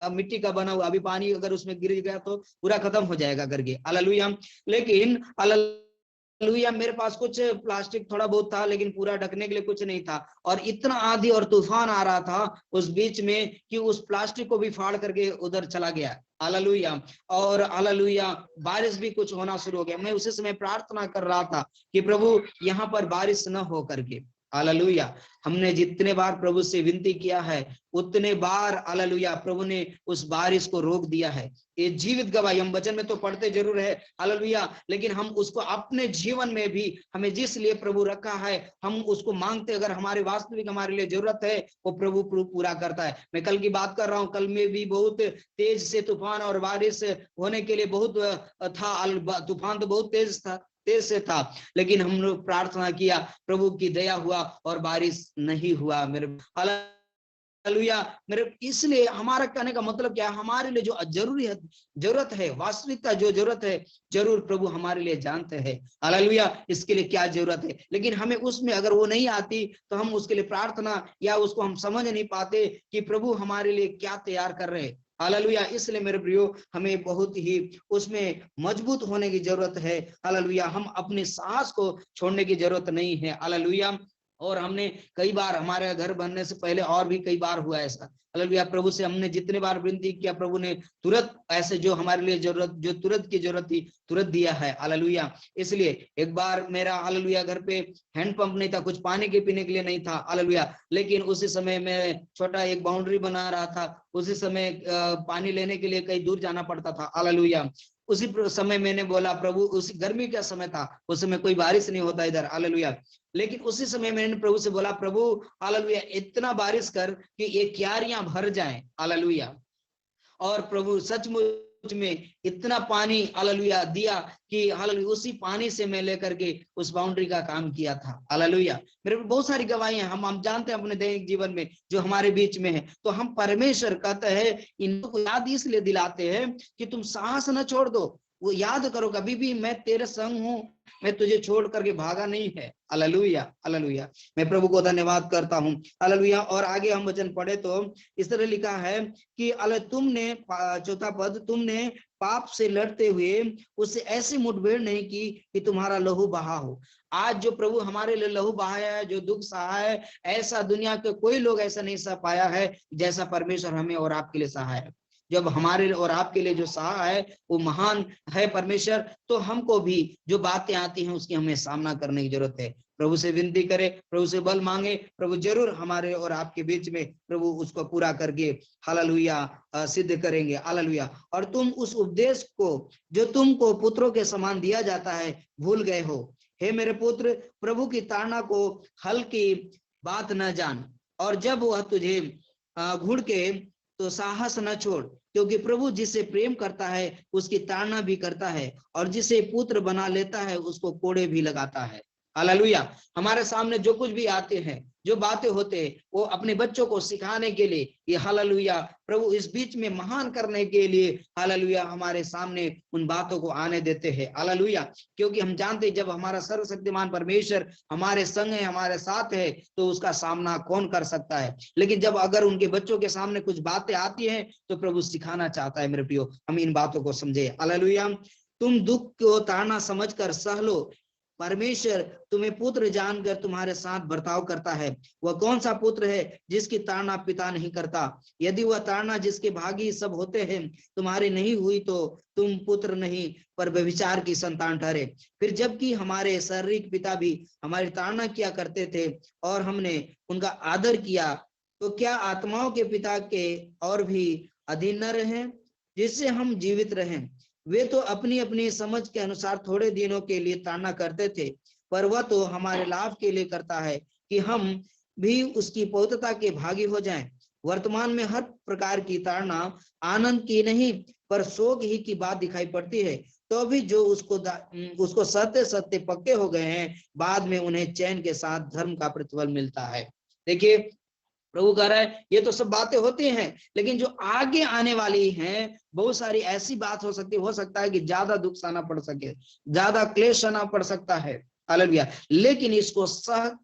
मिट्टी का बना हुआ, अभी पानी अगर उसमें गिर गया तो पूरा खत्म हो जाएगा करके। हालेलुया, लेकिन हालेलुया मेरे पास कुछ प्लास्टिक थोड़ा बहुत था, लेकिन पूरा ढकने के लिए कुछ नहीं था। और इतना आंधी और तूफान आ रहा था उस बीच में कि उस प्लास्टिक को भी फाड़ करके उधर चला गया। हालेलुया, और हालेलुया बारिश भी कुछ होना शुरू हो गया। मैं उसी समय प्रार्थना कर रहा था कि प्रभु यहाँ पर बारिश न हो करके। हालेलुया, हमने जितने बार प्रभु से विनती किया है, उतने बार हालेलुया प्रभु ने उस बारिश को रोक दिया है। ये जीवित गवाही, हम वचन में तो पढ़ते जरूर है हालेलुया, लेकिन हम उसको अपने जीवन में भी, हमें जिस लिए प्रभु रखा है, हम उसको मांगते, अगर हमारे वास्तविक हमारे लिए जरूरत है, वो प्रभु पूरा करता है। मैं कल की बात कर रहा हूँ, कल में भी बहुत तेज से तूफान और बारिश होने के लिए बहुत था। तूफान तो बहुत तेज से था, लेकिन हम लोग प्रार्थना किया, प्रभु की दया हुआ और बारिश नहीं हुआ। मेरे हालेलुया, मेरे इसलिए हमारा कहने का मतलब क्या है, हमारे लिए जो जरूरी है, जरूरत है, वास्तविकता जो जरूरत है, जरूर प्रभु हमारे लिए जानते हैं। हालेलुया, इसके लिए क्या जरूरत है, लेकिन हमें उसमें अगर वो नहीं आती, तो हम उसके लिए प्रार्थना या उसको हम समझ नहीं पाते कि प्रभु हमारे लिए क्या तैयार कर रहे हैं। हालेलुया, इसलिए मेरे प्रियो, हमें बहुत ही उसमें मजबूत होने की जरूरत है। हालेलुया, हम अपने साहस को छोड़ने की जरूरत नहीं है। हालेलुया, और हमने कई बार, हमारे घर बनने से पहले और भी कई बार हुआ ऐसा। हालेलुया, प्रभु से हमने जितने बार विनती किया, प्रभु ने तुरंत ऐसे जो हमारे लिए जरूरत, जो तुरंत की जरूरत थी, तुरंत दिया है। हालेलुया, इसलिए एक बार मेरा हालेलुया घर पे हैंडपंप नहीं था, कुछ पानी के पीने के लिए नहीं था। हालेलुया, लेकिन उसी समय मैं छोटा एक बाउंड्री बना रहा था, उसी समय पानी लेने के लिए कहीं दूर जाना पड़ता था। हालेलुया, उसी समय मैंने बोला प्रभु, उसी गर्मी का समय था, उस समय कोई बारिश नहीं होता इधर। हालेलुया, लेकिन उसी समय मैंने प्रभु से बोला, प्रभु हालेलुया इतना बारिश कर कि ये क्यारियां भर जाएं। हालेलुया, और प्रभु सचमुच में इतना पानी हालेलुया दिया कि हालेलुया उसी पानी से मैं लेकर के उस बाउंड्री का काम किया था। हालेलुया, मेरे बहुत सारी गवाहियां हम जानते हैं अपने दैनिक जीवन में जो हमारे बीच में है। तो हम परमेश्वर कहते हैं, इनको याद इसलिए दिलाते हैं कि तुम साहस न छोड़ दो, वो याद करो कभी भी मैं तेरे संग हूं, मैं तुझे छोड़ करके भागा नहीं है। हालेलुया, हालेलुया, मैं प्रभु को धन्यवाद करता हूं। हालेलुया, और आगे हम वचन पढ़े तो इस तरह लिखा है कि तुमने, चौथा पद, तुमने पाप से लड़ते हुए उससे ऐसी मुठभेड़ नहीं की कि तुम्हारा लहू बहा हो। आज जो प्रभु हमारे लिए लहू बहाया है, जो दुख सहा है, ऐसा दुनिया के कोई लोग ऐसा नहीं सह पाया है जैसा परमेश्वर हमें और आपके लिए सहा है। जब हमारे और आपके लिए जो सहा है वो महान है परमेश्वर, तो हमको भी जो बातें आती हैं उसकी हमें सामना करने की जरूरत है। प्रभु से विनती करें, प्रभु से बल मांगे, प्रभु जरूर हमारे और आपके बीच में प्रभु उसको पूरा करके हालेलुया सिद्ध करेंगे। हालेलुया। और तुम उस उपदेश को जो तुमको पुत्रों के समान दिया जाता है भूल गए हो। हे मेरे पुत्र, प्रभु की ताड़ना को हल्की बात न जान, और जब वह तुझे घुड़के तो साहस न छोड़, क्योंकि प्रभु जिसे प्रेम करता है उसकी ताड़ना भी करता है, और जिसे पुत्र बना लेता है उसको कोड़े भी लगाता है। हालेलुया। हमारे सामने जो कुछ भी आते हैं, जो बातें होते हैं, वो अपने बच्चों को सिखाने के लिए, ये हालेलुया प्रभु इस बीच में महान करने के लिए हालेलुया हमारे सामने उन बातों को आने देते हैं। हालेलुया। क्योंकि हम जानते हैं जब हमारा सर्वशक्तिमान परमेश्वर हमारे संग है, हमारे साथ है, तो उसका सामना कौन कर सकता है। लेकिन जब अगर उनके बच्चों के सामने कुछ बातें आती हैं तो प्रभु सिखाना चाहता है। मेरे प्रियो, हम इन बातों को समझे। हालेलुया। तुम दुख को ताड़ना समझकर सह लो, परमेश्वर तुम्हें पुत्र जानकर तुम्हारे साथ बर्ताव करता है। वह कौन सा पुत्र है जिसकी ताड़ना पिता नहीं करता? यदि वह ताड़ना जिसके भागी सब होते हैं तुम्हारी नहीं हुई, तो तुम पुत्र नहीं पर व्यभिचार की संतान ठहरे। फिर जबकि हमारे शारीरिक पिता भी हमारी ताड़ना किया करते थे और हमने उनका आदर किया, तो क्या आत्माओं के पिता के और भी अधीन न रहे, जिससे हम जीवित रहें? वे तो अपनी अपनी समझ के अनुसार थोड़े दिनों के लिए ताड़ना करते थे, पर वह तो हमारे लाभ के लिए करता है कि हम भी उसकी पवित्रता के भागी हो जाएं। वर्तमान में हर प्रकार की ताड़ना आनंद की नहीं पर शोक ही की बात दिखाई पड़ती है, तो भी जो उसको सहते सहते पक्के हो गए हैं, बाद में उन्हें चैन के साथ धर्म का प्रतिफल मिलता है। देखिए, प्रभु कह रहा है ये तो सब बातें होती हैं, लेकिन जो आगे आने वाली हैं बहुत सारी ऐसी बात हो सकता है कि ज्यादा दुख सहना पड़ सके, ज्यादा क्लेश सहना पड़ सकता है। हालेलुया। लेकिन इसको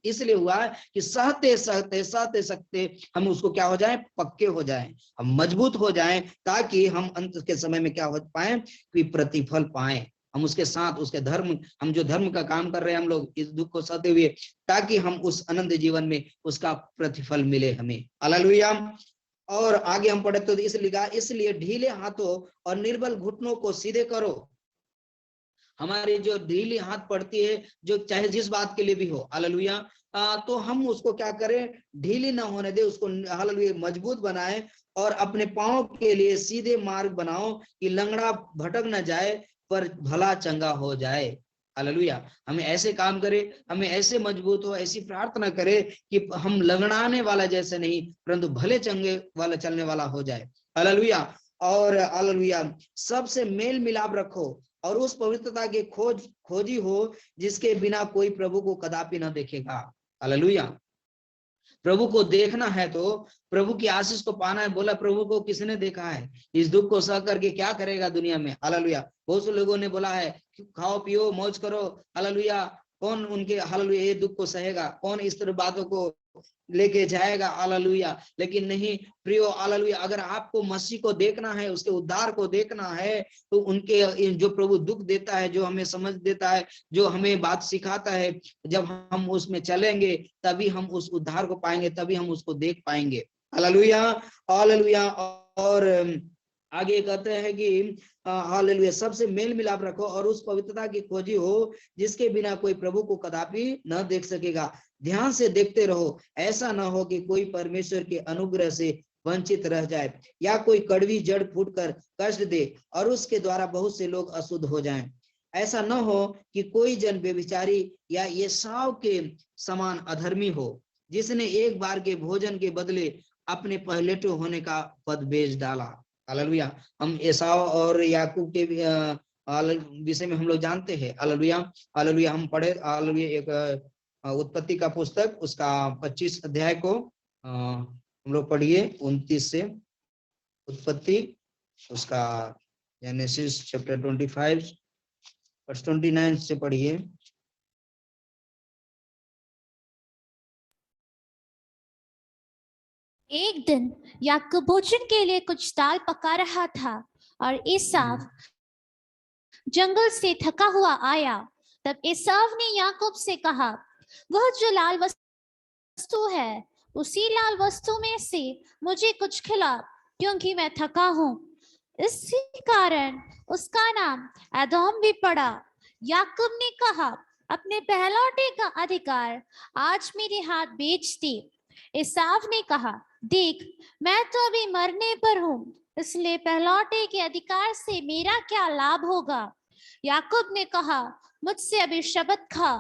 इसलिए हुआ है कि सहते सहते हम उसको क्या हो जाए, पक्के हो जाएं, हम मजबूत हो जाएं, ताकि हम अंत के समय में क्या हो पाए कि प्रतिफल पाए। हम उसके साथ उसके धर्म, हम जो धर्म का काम कर रहे हैं हम लोग इस दुख को सहते हुए, ताकि हम उस आनंद जीवन में उसका प्रतिफल मिले हमें। हालेलुया। और आगे हम पढ़े तो इसलिए ढीले हाथों और निर्बल घुटनों को सीधे करो। हमारी जो ढीली हाथ पड़ती है, जो चाहे जिस बात के लिए भी हो, हालेलुया, तो हम उसको क्या करें, ढीली ना होने दे, उसको हालेलुया मजबूत बनाए और अपने पांव के लिए सीधे मार्ग बनाओ कि लंगड़ा भटक ना जाए पर भला चंगा हो जाए। हालेलुया। हमें ऐसे काम करे, हमें ऐसे मजबूत हो, ऐसी प्रार्थना करे कि हम लंगड़ाने वाला जैसे नहीं परंतु भले चंगे वाला चलने वाला हो जाए। हालेलुया। और हालेलुया सबसे मेल मिलाप रखो और उस पवित्रता के खोजी हो जिसके बिना कोई प्रभु को कदापि न देखेगा। हालेलुया। प्रभु को देखना है तो प्रभु की आशीष को पाना है। बोला प्रभु को किसने देखा है? इस दुख को सह करके क्या करेगा दुनिया में। हालेलुया। बहुत से लोगों ने बोला है खाओ पियो मौज करो। हालेलुया। कौन उनके हालेलुया ये दुख को सहेगा? कौन इस तरह बातों को लेके जाएगा? हालेलुया। लेकिन नहीं प्रियो, हालेलुया, अगर आपको मसीह को देखना है, उसके उद्धार को देखना है, तो उनके जो प्रभु दुख देता है, जो हमें समझ देता है, जो हमें बात सिखाता है, जब हम उसमें चलेंगे तभी हम उस उद्धार को पाएंगे, तभी हम उसको देख पाएंगे। हालेलुया। हालेलुया। और आगे कहते हैं कि हालेलुया सबसे मेल मिलाप रखो और उस पवित्रता की खोजी हो जिसके बिना कोई प्रभु को कदापि न देख सकेगा। ध्यान से देखते रहो, ऐसा न हो कि कोई परमेश्वर के अनुग्रह से वंचित रह जाए या कोई कड़वी जड़ फूटकर कष्ट दे और उसके द्वारा बहुत से लोग अशुद्ध हो जाएं। ऐसा न हो कि कोई जन व्यभिचारी या एसाव के समान अधर्मी हो, जिसने एक बार के भोजन के बदले अपने पहलेटे होने का पद बेच डाला। हालेलुया। हम एसाव और याकूब के विषय में हम लोग जानते हैं। हालेलुया। हालेलुया। हम पढ़े हालेलुया एक उत्पत्ति का पुस्तक उसका 25 अध्याय को हम लोग पढ़िए 29 से। उत्पत्ति उसका जेनेसिस चैप्टर 25 वर्स 29 से पढ़िए। एक दिन याकूब भोजन के लिए कुछ दाल पका रहा था और एसाव जंगल से थका हुआ आया। तब एसाव ने याकूब से कहा, वह जो लाल वस्तु है उसी लाल वस्तु में से मुझे कुछ खिला, क्योंकि मैं थका हूं। इसी कारण उसका नाम एदोम भी पड़ा। याकूब ने कहा, अपने पहलौठे का अधिकार आज मेरे हाथ बेच दे। एसाव ने कहा, देख, मैं तो अभी मरने पर हूँ, इसलिए पहलौठे के अधिकार से मेरा क्या लाभ होगा। याकूब ने कहा, मुझसे अभी शपथ खा।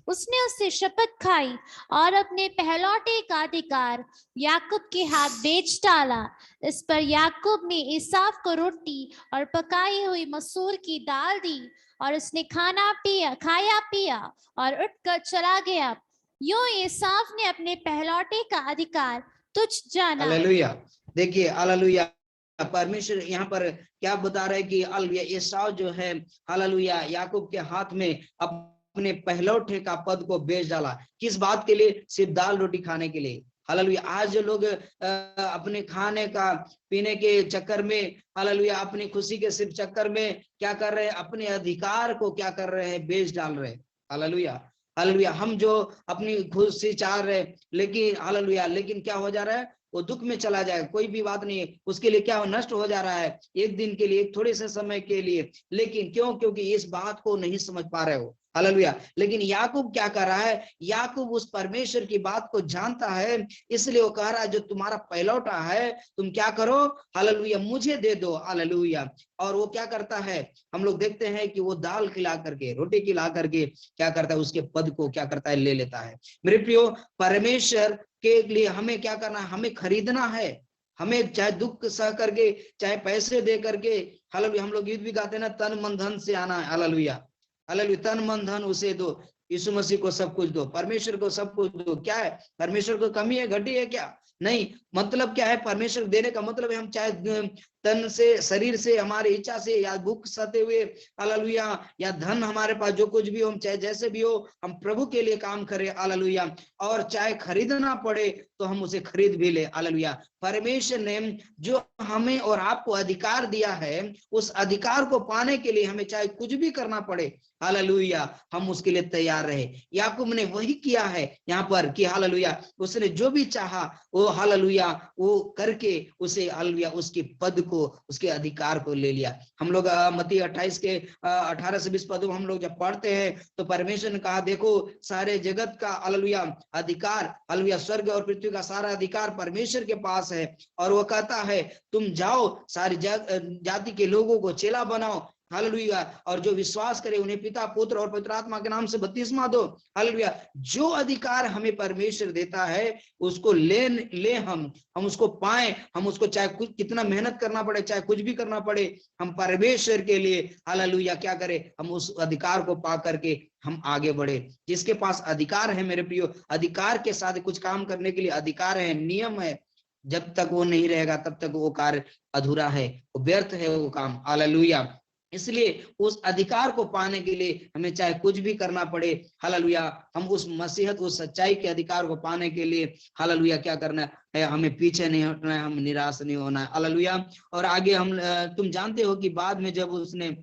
उसने उससे शपथ खाई और अपने पहलौठे का अधिकार याकूब के हाथ बेच डाला। इस पर याकूब ने एसाव को रोटी और पकाई हुई मसूर की दाल दी, और उसने खाया पिया और उठकर चला गया। यूं एसाव ने अपने पहलौठे का अधिकार तुच्छ जाना। हालेलुया। देखिए हालेलुया, परमेश्वर यहाँ पर क्या बता रहे कि हालेलुया एसाव जो है हालेलुया याकूब के हाथ में अपने पहलौठे का पद को बेच डाला। किस बात के लिए? सिर्फ दाल रोटी खाने के लिए। हालेलुया आज जो लोग अपने खाने का पीने के चक्कर में हालेलुया अपनी खुशी के सिर्फ चक्कर में क्या कर रहे हैं? अपने अधिकार को क्या कर रहे हैं? बेच डाल रहे हैं। हालेलुया हालेलुया हम जो अपनी खुशी चाह रहे लेकिन हालेलुया लेकिन क्या हो जा रहा है? वो दुख में चला जाएगा। कोई भी बात नहीं है, उसके लिए क्या नष्ट हो जा रहा है एक दिन के लिए, थोड़े से समय के लिए। लेकिन क्यों? क्योंकि इस बात को नहीं समझ पा रहे हो। हालेलुया लेकिन याकूब क्या कर रहा है? याकूब उस परमेश्वर की बात को जानता है, इसलिए वो कह रहा है जो तुम्हारा पहलौठा है तुम क्या करो? हालेलुया मुझे दे दो। हालेलुया और वो क्या करता है? हम लोग देखते हैं कि वो दाल खिला करके, रोटी खिला करके क्या करता है? उसके पद को क्या करता है? ले लेता है। मेरे प्रियो, परमेश्वर के लिए हमें क्या करना है? हमें खरीदना है। हमें चाहे दुख सह करके, चाहे पैसे दे करके, हालेलुया हम लोग गीत भी गाते हैं ना, तन मन धन से आना है। हालेलुया हालेलुया तन मन धन उसे दो, यीशु मसीह को सब कुछ दो, परमेश्वर को सब कुछ दो। क्या है? परमेश्वर को कमी है, घटी है क्या? नहीं। मतलब क्या है? परमेश्वर देने का मतलब है हम चाहे तन से, शरीर से, हमारी इच्छा से, या भूख सते हुए हालेलुया, या धन हमारे पास जो कुछ भी हो, हम चाहे जैसे भी हो, हम प्रभु के लिए काम करें। हालेलुया और चाहे खरीदना पड़े तो हम उसे खरीद भी ले। हालेलुया परमेश्वर ने जो हमें और आपको अधिकार दिया है, उस अधिकार को पाने के लिए हमें चाहे कुछ भी करना पड़े, हालेलुया हम उसके लिए तैयार रहे। याकूब ने वही किया है यहाँ पर कि हालेलुया उसने जो भी चाहा वो हालेलुया वो करके उसे हालेलुया उसके पद को, उसके अधिकार को ले लिया। हम लोग मत्ती 28 के 18 से 20 पदों हम लोग जब पढ़ते हैं तो परमेश्वर ने कहा, देखो सारे जगत का हालेलुया अधिकार, हालेलुया स्वर्ग और पृथ्वी का सारा अधिकार परमेश्वर के पास है। और वो कहता है तुम जाओ सारी जाति के लोगों को चेला बनाओ। हालेलुया और जो विश्वास करे उन्हें पिता पुत्र और पवित्र आत्मा के नाम से बपतिस्मा दो। हालेलुया जो अधिकार हमें परमेश्वर देता है उसको ले हम उसको पाए, हम उसको चाहे कुछ कितना मेहनत करना पड़े, चाहे कुछ भी करना पड़े, हम परमेश्वर के लिए हालेलुया क्या करें? हम उस अधिकार को पा करके हम आगे बढ़े। जिसके पास अधिकार है मेरे प्रियो, अधिकार के साथ कुछ काम करने के लिए अधिकार है, नियम है, जब तक वो नहीं रहेगा तब तक वो कार्य अधूरा है, वो व्यर्थ है वो काम। हालेलुया इसलिए उस अधिकार को पाने के लिए हमें चाहे कुछ भी करना पड़े, हालेलुया हम उस मसीहत, उस सच्चाई के अधिकार को पाने के लिए हालेलुया क्या करना है? हमें पीछे नहीं हटना है, हम निराश नहीं होना है। हालेलुया और आगे हम तुम जानते हो कि बाद में जब उसने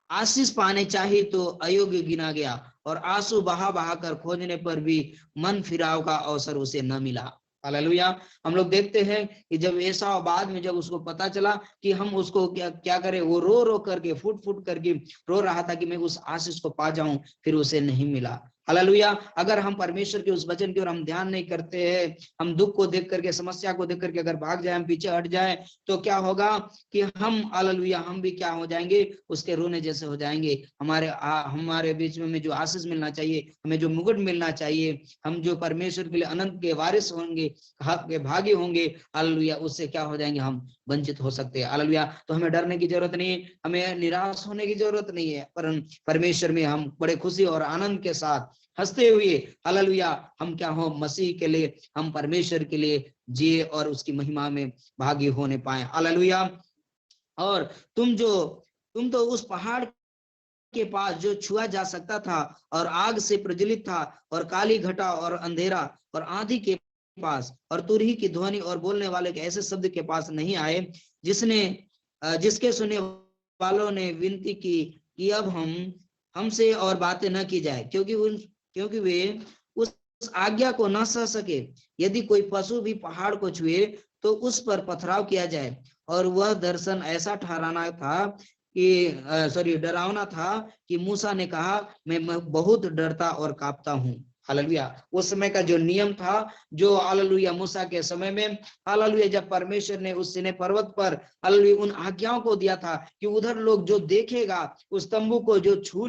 आशीष पाने चाहिए तो अयोग्य गिना गया और आंसू बहा बहा कर खोजने पर भी मन फिराव का अवसर उसे न मिला। हालेलुया हम लोग देखते हैं कि जब ऐसा बाद में जब उसको पता चला कि हम उसको क्या करें, वो रो करके फुट करके रो रहा था कि मैं उस आशीष को पा जाऊं, फिर उसे नहीं मिला। हालेलुया अगर हम परमेश्वर के उस वचन की ओर हम ध्यान नहीं करते हैं, हम दुख को देख करके, समस्या को देख करके अगर भाग जाए, हम पीछे हट जाए, तो क्या होगा कि हम हालेलुया हम भी क्या हो जाएंगे? उसके रोने जैसे हो जाएंगे। हमारे बीच में जो आशीष मिलना चाहिए, हमें जो मुकुट मिलना चाहिए, हम जो परमेश्वर के लिए अनंत के वारिस होंगे, हक के भागी होंगे, हालेलुया उससे क्या हो जाएंगे? हम वंचित हो सकते हैं। हालेलुया तो हमें डरने की जरूरत नहीं है, हमें निराश होने की जरूरत नहीं है, पर परमेश्वर में हम बड़े खुशी और आनंद के साथ हंसते हुए हालेलुया हम क्या हो? मसीह के लिए, हम परमेश्वर के लिए जिए और उसकी महिमा में भागी होने पाए। हालेलुया और तुम तो उस पहाड़ के पास जो छुआ जा सकता था और आग से प्रज्वलित था और काली घटा और अंधेरा और आंधी के पास और तुरही की ध्वनि और बोलने वाले के ऐसे शब्द के पास नहीं आए, जिसके सुनने वालों ने विनती की कि अब हमसे और बातें न की जाए, क्योंकि वे उस आज्ञा को न सह सके। यदि कोई पशु भी पहाड़ को छुए तो उस पर पथराव किया जाए और वह दर्शन ऐसा ठहराना था कि डरावना था कि मूसा ने कहा मैं बहुत डरता और कांपता हूँ। हालेलुया। उस समय का जो नियम था, जो हालेलुया मूसा के समय में, हालेलुया, जब परमेश्वर ने उस सिनै पर्वत पर हालेलुया उन आज्ञाओं को दिया था कि उधर लोग जो देखेगा, उस तंबू को जो छू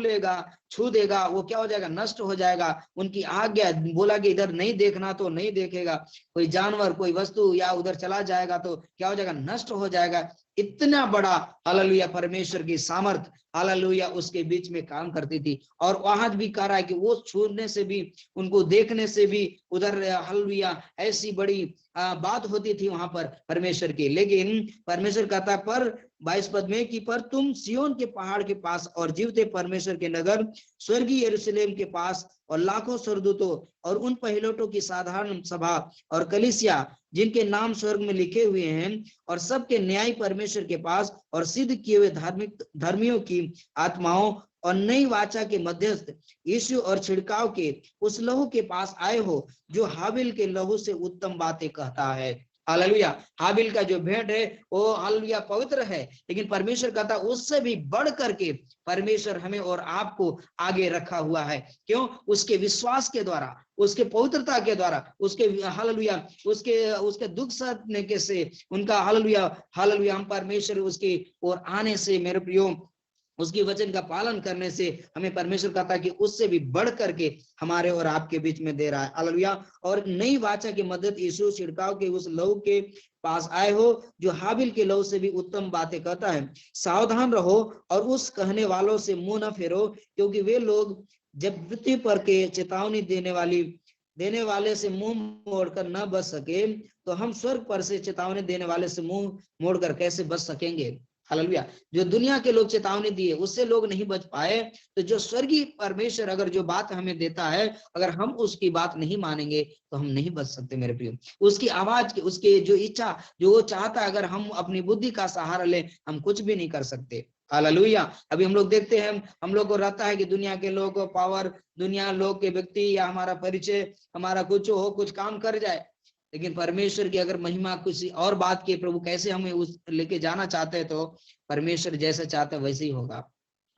देगा, वो क्या हो जाएगा, नष्ट हो जाएगा। उनकी आज्ञा बोला कि इधर नहीं देखना तो नहीं देखेगा, कोई जानवर कोई वस्तु या उधर चला जाएगा तो क्या हो जाएगा, नष्ट हो जाएगा। इतना बड़ा हालेलुया परमेश्वर की सामर्थ हालेलुया उसके बीच में काम करती थी। और वहां भी कह रहा है कि वो छूने से भी, उनको देखने से भी उधर हालेलुया ऐसी बड़ी बात होती थी वहां पर परमेश्वर की। लेकिन परमेश्वर कहता पर 22 पद में कि पर तुम सियोन के पहाड़ के पास और जीवते परमेश्वर के नगर स्वर्गीय यरूशलेम के पास और लाखों स्वर्गदूतों और उन पहिलौठों की साधारण सभा और कलीसिया जिनके नाम स्वर्ग में लिखे हुए हैं और सबके न्याय परमेश्वर के पास और सिद्ध किए हुए धर्मियों की आत्माओं और नई वाचा के मध्यस्थ यीशु और छिड़काव के उस लहू के पास आए हो जो हाबिल के लहू से उत्तम बातें कहता है। हालेलुया। हाबिल का जो भेंट है वो हालेलुया पवित्र है, लेकिन परमेश्वर कहता उससे भी बढ़ करके परमेश्वर हमें और आपको आगे रखा हुआ है। क्यों? उसके विश्वास के द्वारा, उसके पवित्रता के द्वारा, उसके हालेलुया उसके दुख सहने के से, उनका हालेलुया हम परमेश्वर उसकी ओर आने से, मेरे प्रियो, उसके वचन का पालन करने से हमें परमेश्वर कहता है कि उससे भी बढ़ करके हमारे और आपके बीच में दे रहा है। हालेलुया। और नई वाचा की मदद यीशु छिड़काव के उस लहू के पास आए हो जो हाबिल के लहू से भी उत्तम बातें कहता है। सावधान रहो और उस कहने वालों से मुंह न फेरो, क्योंकि वे लोग जब पृथ्वी पर के चेतावनी देने वाले से मुंह मोड़कर न बच सके, तो हम स्वर्ग पर से चेतावनी देने वाले से मुंह मोड़कर कैसे बच सकेंगे। हालेलुया। जो दुनिया के लोग चेतावनी दिए उससे लोग नहीं बच पाए, तो जो स्वर्गीय परमेश्वर अगर जो बात हमें देता है, अगर हम उसकी बात नहीं मानेंगे तो हम नहीं बच सकते मेरे प्रियो। उसकी आवाज की, उसके जो इच्छा जो वो चाहता है, अगर हम अपनी बुद्धि का सहारा लें, हम कुछ भी नहीं कर सकते। हालेलुया। अभी हम लोग देखते हैं, हम लोग को रहता है कि दुनिया के लोग को पावर, दुनिया लोग के व्यक्ति या हमारा परिचय, हमारा कुछ हो, कुछ काम कर जाए, लेकिन परमेश्वर की अगर महिमा किसी और बात की, प्रभु कैसे हमें उस लेके जाना चाहते हैं, तो परमेश्वर जैसा चाहते वैसे ही होगा।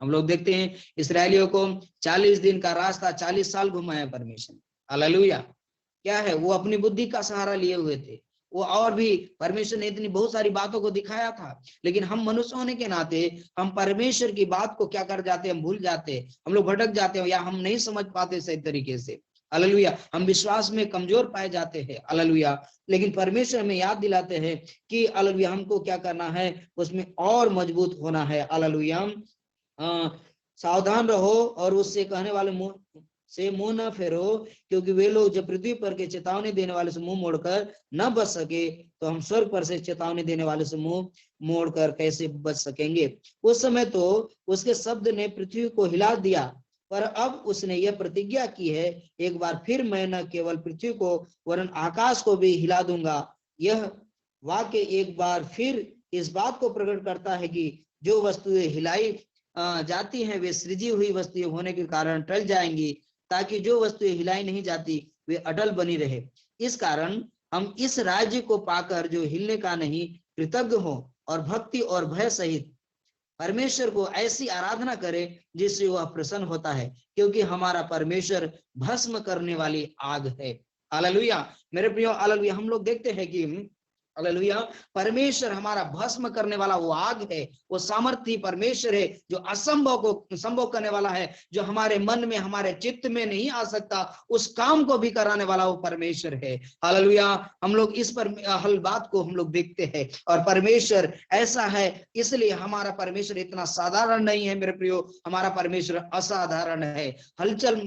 हम लोग देखते हैं इस्राएलियों को 40 दिन का रास्ता 40 साल घुमाया परमेश्वर। हालेलुया। क्या है, वो अपनी बुद्धि का सहारा लिए हुए थे वो, और भी परमेश्वर ने इतनी बहुत सारी बातों को दिखाया था, लेकिन हम मनुष्य होने के नाते हम परमेश्वर की बात को क्या कर जाते हैं, हम भूल जाते हैं, हम लोग भटक जाते हैं, या हम नहीं समझ पाते सही तरीके से। हालेलुया। हम विश्वास में कमजोर पाए जाते हैं। हालेलुया। लेकिन परमेश्वर हमें याद दिलाते हैं कि हालेलुया हमको क्या करना है, उसमें और मजबूत होना है। हालेलुया। सावधान रहो और उससे कहने वाले मुंह न फेरो, क्योंकि वे लोग जब पृथ्वी पर के चेतावनी देने वाले से मुंह मोड़कर न बच सके, तो हम स्वर्ग पर से चेतावनी देने वाले से मुंह मोड़कर कैसे बच सकेंगे। उस समय तो उसके शब्द ने पृथ्वी को हिला दिया, पर अब उसने यह प्रतिज्ञा की है, एक बार फिर मैं न केवल पृथ्वी को वरन आकाश को भी हिला दूंगा। यह वाक्य एक बार फिर इस बात को प्रकट करता है कि जो वस्तुएं हिलाई जाती हैं वे सृजी हुई वस्तुएं होने के कारण टल जाएंगी, ताकि जो वस्तुएं हिलाई नहीं जाती वे अटल बनी रहे। इस कारण हम इस राज्य को पाकर जो हिलने का नहीं, कृतज्ञ हो और भक्ति और भय सहित परमेश्वर को ऐसी आराधना करें जिससे वह प्रसन्न होता है, क्योंकि हमारा परमेश्वर भस्म करने वाली आग है। हालेलुया। मेरे प्रियो, हालेलुया। हम लोग देखते हैं कि हालेलुया परमेश्वर हमारा भस्म करने वाला वो आग है, वो सामर्थी परमेश्वर है जो असंभव को संभव करने वाला है, जो हमारे मन में हमारे चित्त में नहीं आ सकता उस काम को भी कराने वाला वो परमेश्वर है। हालेलुया। हम लोग इस पर हल बात को हम लोग देखते हैं, और परमेश्वर ऐसा है, इसलिए हमारा परमेश्वर इतना साधारण नहीं है मेरे प्रियो, हमारा परमेश्वर असाधारण है, हलचल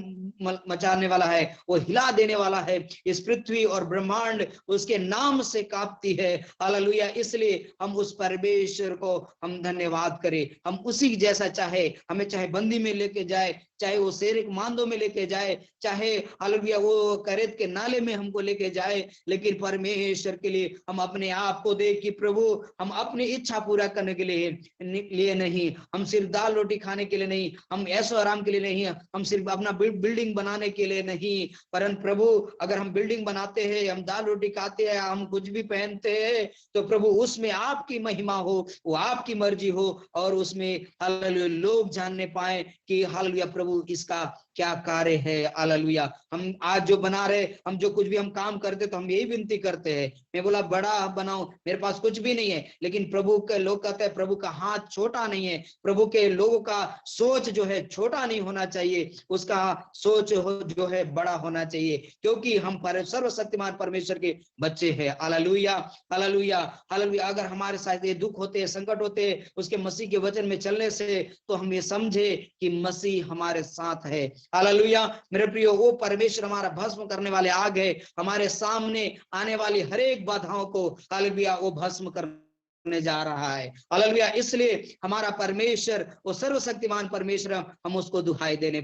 मचाने वाला है, वो हिला देने वाला है। इस पृथ्वी और ब्रह्मांड उसके नाम से कांपती है। हालेलुया। इसलिए हम उस परमेश्वर को हम धन्यवाद करें। हम उसी जैसा चाहे, हमें चाहे बंदी में लेके जाए, चाहे वो शेर मांदो में लेके जाए, चाहे हालेलुया वो करेत के नाले में हमको लेके जाए, लेकिन परमेश्वर के लिए हम अपने आप को दे कि प्रभु हम अपनी इच्छा पूरा करने के लिए नहीं, हम सिर्फ दाल रोटी खाने के लिए नहीं, हम ऐशो आराम के लिए नहीं, हम सिर्फ अपना बिल्डिंग बनाने के लिए नहीं, परंतु प्रभु अगर हम बिल्डिंग बनाते हैं, हम दाल रोटी खाते हैं, हम कुछ भी पहनते करते हैं तो प्रभु उसमें आपकी महिमा हो, वो आपकी मर्जी हो, और उसमें हालेलुया लोग जानने पाए कि हालेलुया प्रभु इसका क्या कार्य है। हालेलुया हम आज जो बना रहे, हम जो कुछ भी हम काम करते तो हम यही विनती करते हैं, मैं बोला बड़ा बनाओ, मेरे पास कुछ भी नहीं है, लेकिन प्रभु के लोग कहते हैं प्रभु का हाथ छोटा नहीं है, प्रभु के लोगों का सोच जो है छोटा नहीं होना चाहिए, उसका सोच जो है बड़ा होना चाहिए, क्योंकि हम सर्वशक्तिमान परमेश्वर के बच्चे हैं। Hallelujah hallelujah hallelujah. अगर हमारे साथ ये दुख होते हैं, संकट होते हैं, उसके मसीह के वचन में चलने से, तो हम ये समझे कि मसीह हमारे साथ है। हालेलुया मेरे प्रियो, वो परमेश्वर हमारा भस्म करने वाले आग है, हमारे सामने आने वाली हर एक बाधाओं को हालेलुया वो भस्म करने जा रहा है। हालेलुया इसलिए हमारा परमेश्वर वो सर्वशक्तिमान परमेश्वर, हम उसको दुहाई देने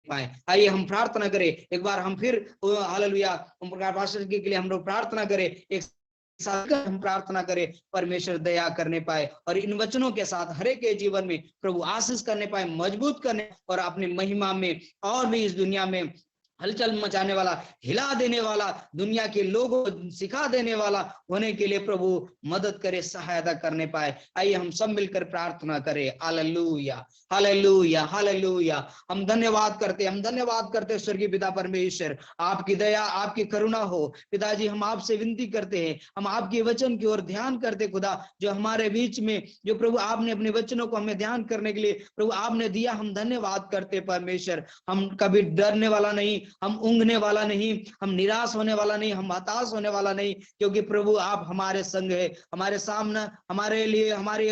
पाए। आइए हम प्रार्थना करें एक बार, हम फिर हालेलुया के लिए हम लोग प्रार्थना करें, एक साथ हम प्रार्थना करें परमेश्वर दया करने पाए और इन वचनों के साथ हर एक के जीवन में प्रभु आशीष करने पाए, मजबूत करने और अपनी महिमा में और भी इस दुनिया में हलचल मचाने वाला, हिला देने वाला, दुनिया के लोगों को सिखा देने वाला होने के लिए प्रभु मदद करे, सहायता करने पाए। आइए हम सब मिलकर प्रार्थना करें। Hallelujah hallelujah hallelujah. हम धन्यवाद करते स्वर्गीय पिता परमेश्वर, आपकी दया आपकी करुणा हो पिताजी। हम आपसे विनती करते हैं, हम आपके वचन की ओर ध्यान करते खुदा, जो हमारे बीच में जो प्रभु आपने अपने वचनों को हमें ध्यान करने के लिए प्रभु आपने दिया, हम धन्यवाद करते परमेश्वर। हम कभी डरने वाला नहीं, हम ऊँघने वाला नहीं, हम निराश होने वाला नहीं, हम हताश होने वाला नहीं, क्योंकि प्रभु आप हमारे संग है, हमारे सामने, हमारे लिए, हमारे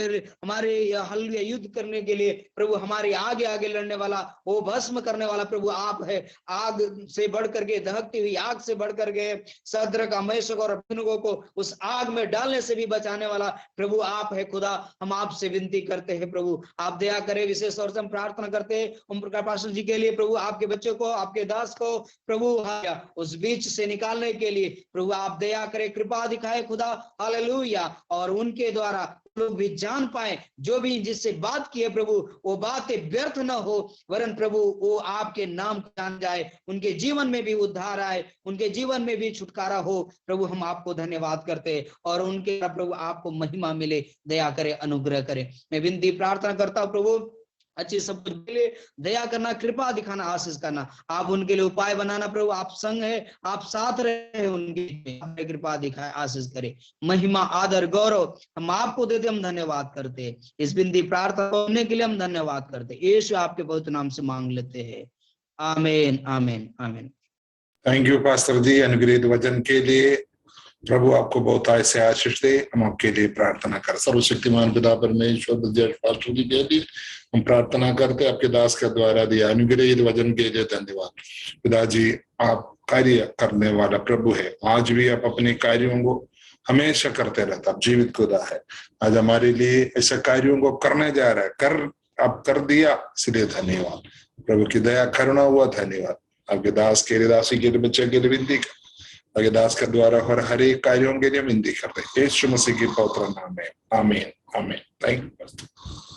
हालेलुया युद्ध करने के लिए प्रभु हमारे आगे आगे लड़ने वाला, वो भस्म करने वाला प्रभु आप है। आग से बढ़ करके, दहकती हुई आग से बढ़ करके सद्रक मेशक और अबेदनगो को उस आग में डालने से भी बचाने वाला प्रभु आप है खुदा। हम आपसे विनती करते हैं प्रभु आप दया करें। विशेष तौर से हम प्रार्थना करते हैं ओम प्रकाश पास्टर जी के लिए, प्रभु आपके बच्चों को, आपके दास को प्रभु उस बीच से निकालने के लिए प्रभु आप दया करें, कृपा दिखाए खुदा। हालेलुया और उनके द्वारा लोग भी जान पाए, जो भी जिससे बात की है प्रभु वो बातें व्यर्थ न हो, वरन प्रभु वो आपके नाम जान जाए, उनके जीवन में भी उद्धार आए, उनके जीवन में भी छुटकारा हो। प्रभु हम आपको धन्यवाद करते हैं और उनके प्रभु आपको महिमा मिले, दया करे, अनुग्रह करे। मैं विनती प्रार्थना करता हूँ प्रभु अच्छी सब कुछ के लिए दया करना, कृपा दिखाना, आशीष करना, आप उनके लिए उपाय बनाना प्रभु। आप संग है, आप साथ रहे, उनकी कृपा दिखाए, आशीष करे, महिमा आदर गौरव हम आपको देते, हम धन्यवाद करते। इस बिंदी प्रार्थना करने के लिए हम धन्यवाद करते, यीशु आपके पवित्र नाम से मांग लेते हैं, आमीन आमीन आमीन। थैंक यू पास्टर जी अनुग्रहित वचन के लिए। प्रभु आपको बहुत ऐसे आशीष दे। हम आपके लिए प्रार्थना कर। सर्वशक्तिमान पिता परमेश्वर पास्टर जी के लिए हम प्रार्थना करते, आपके दास के द्वारा दिया अनुग्रहित वचन के लिए धन्यवाद। पिताजी आप कार्य करने वाला प्रभु है, आज भी आप अपने कार्यों को हमेशा करते रहता, आप जीवित खुदा है। आज हमारे लिए ऐसे कार्यों को करने जा रहा है, आप कर दिया, इसलिए धन्यवाद। प्रभु की दया करुणा हुआ, धन्यवाद। आपके दास के लिए, दासी के लिए, बच्चे के लिए विनती कर, आपके दास के द्वारा हर एक कार्यों के लिए विनती करते, यीशु मसीह के पवित्र नाम में, आमीन आमीन। Thank you.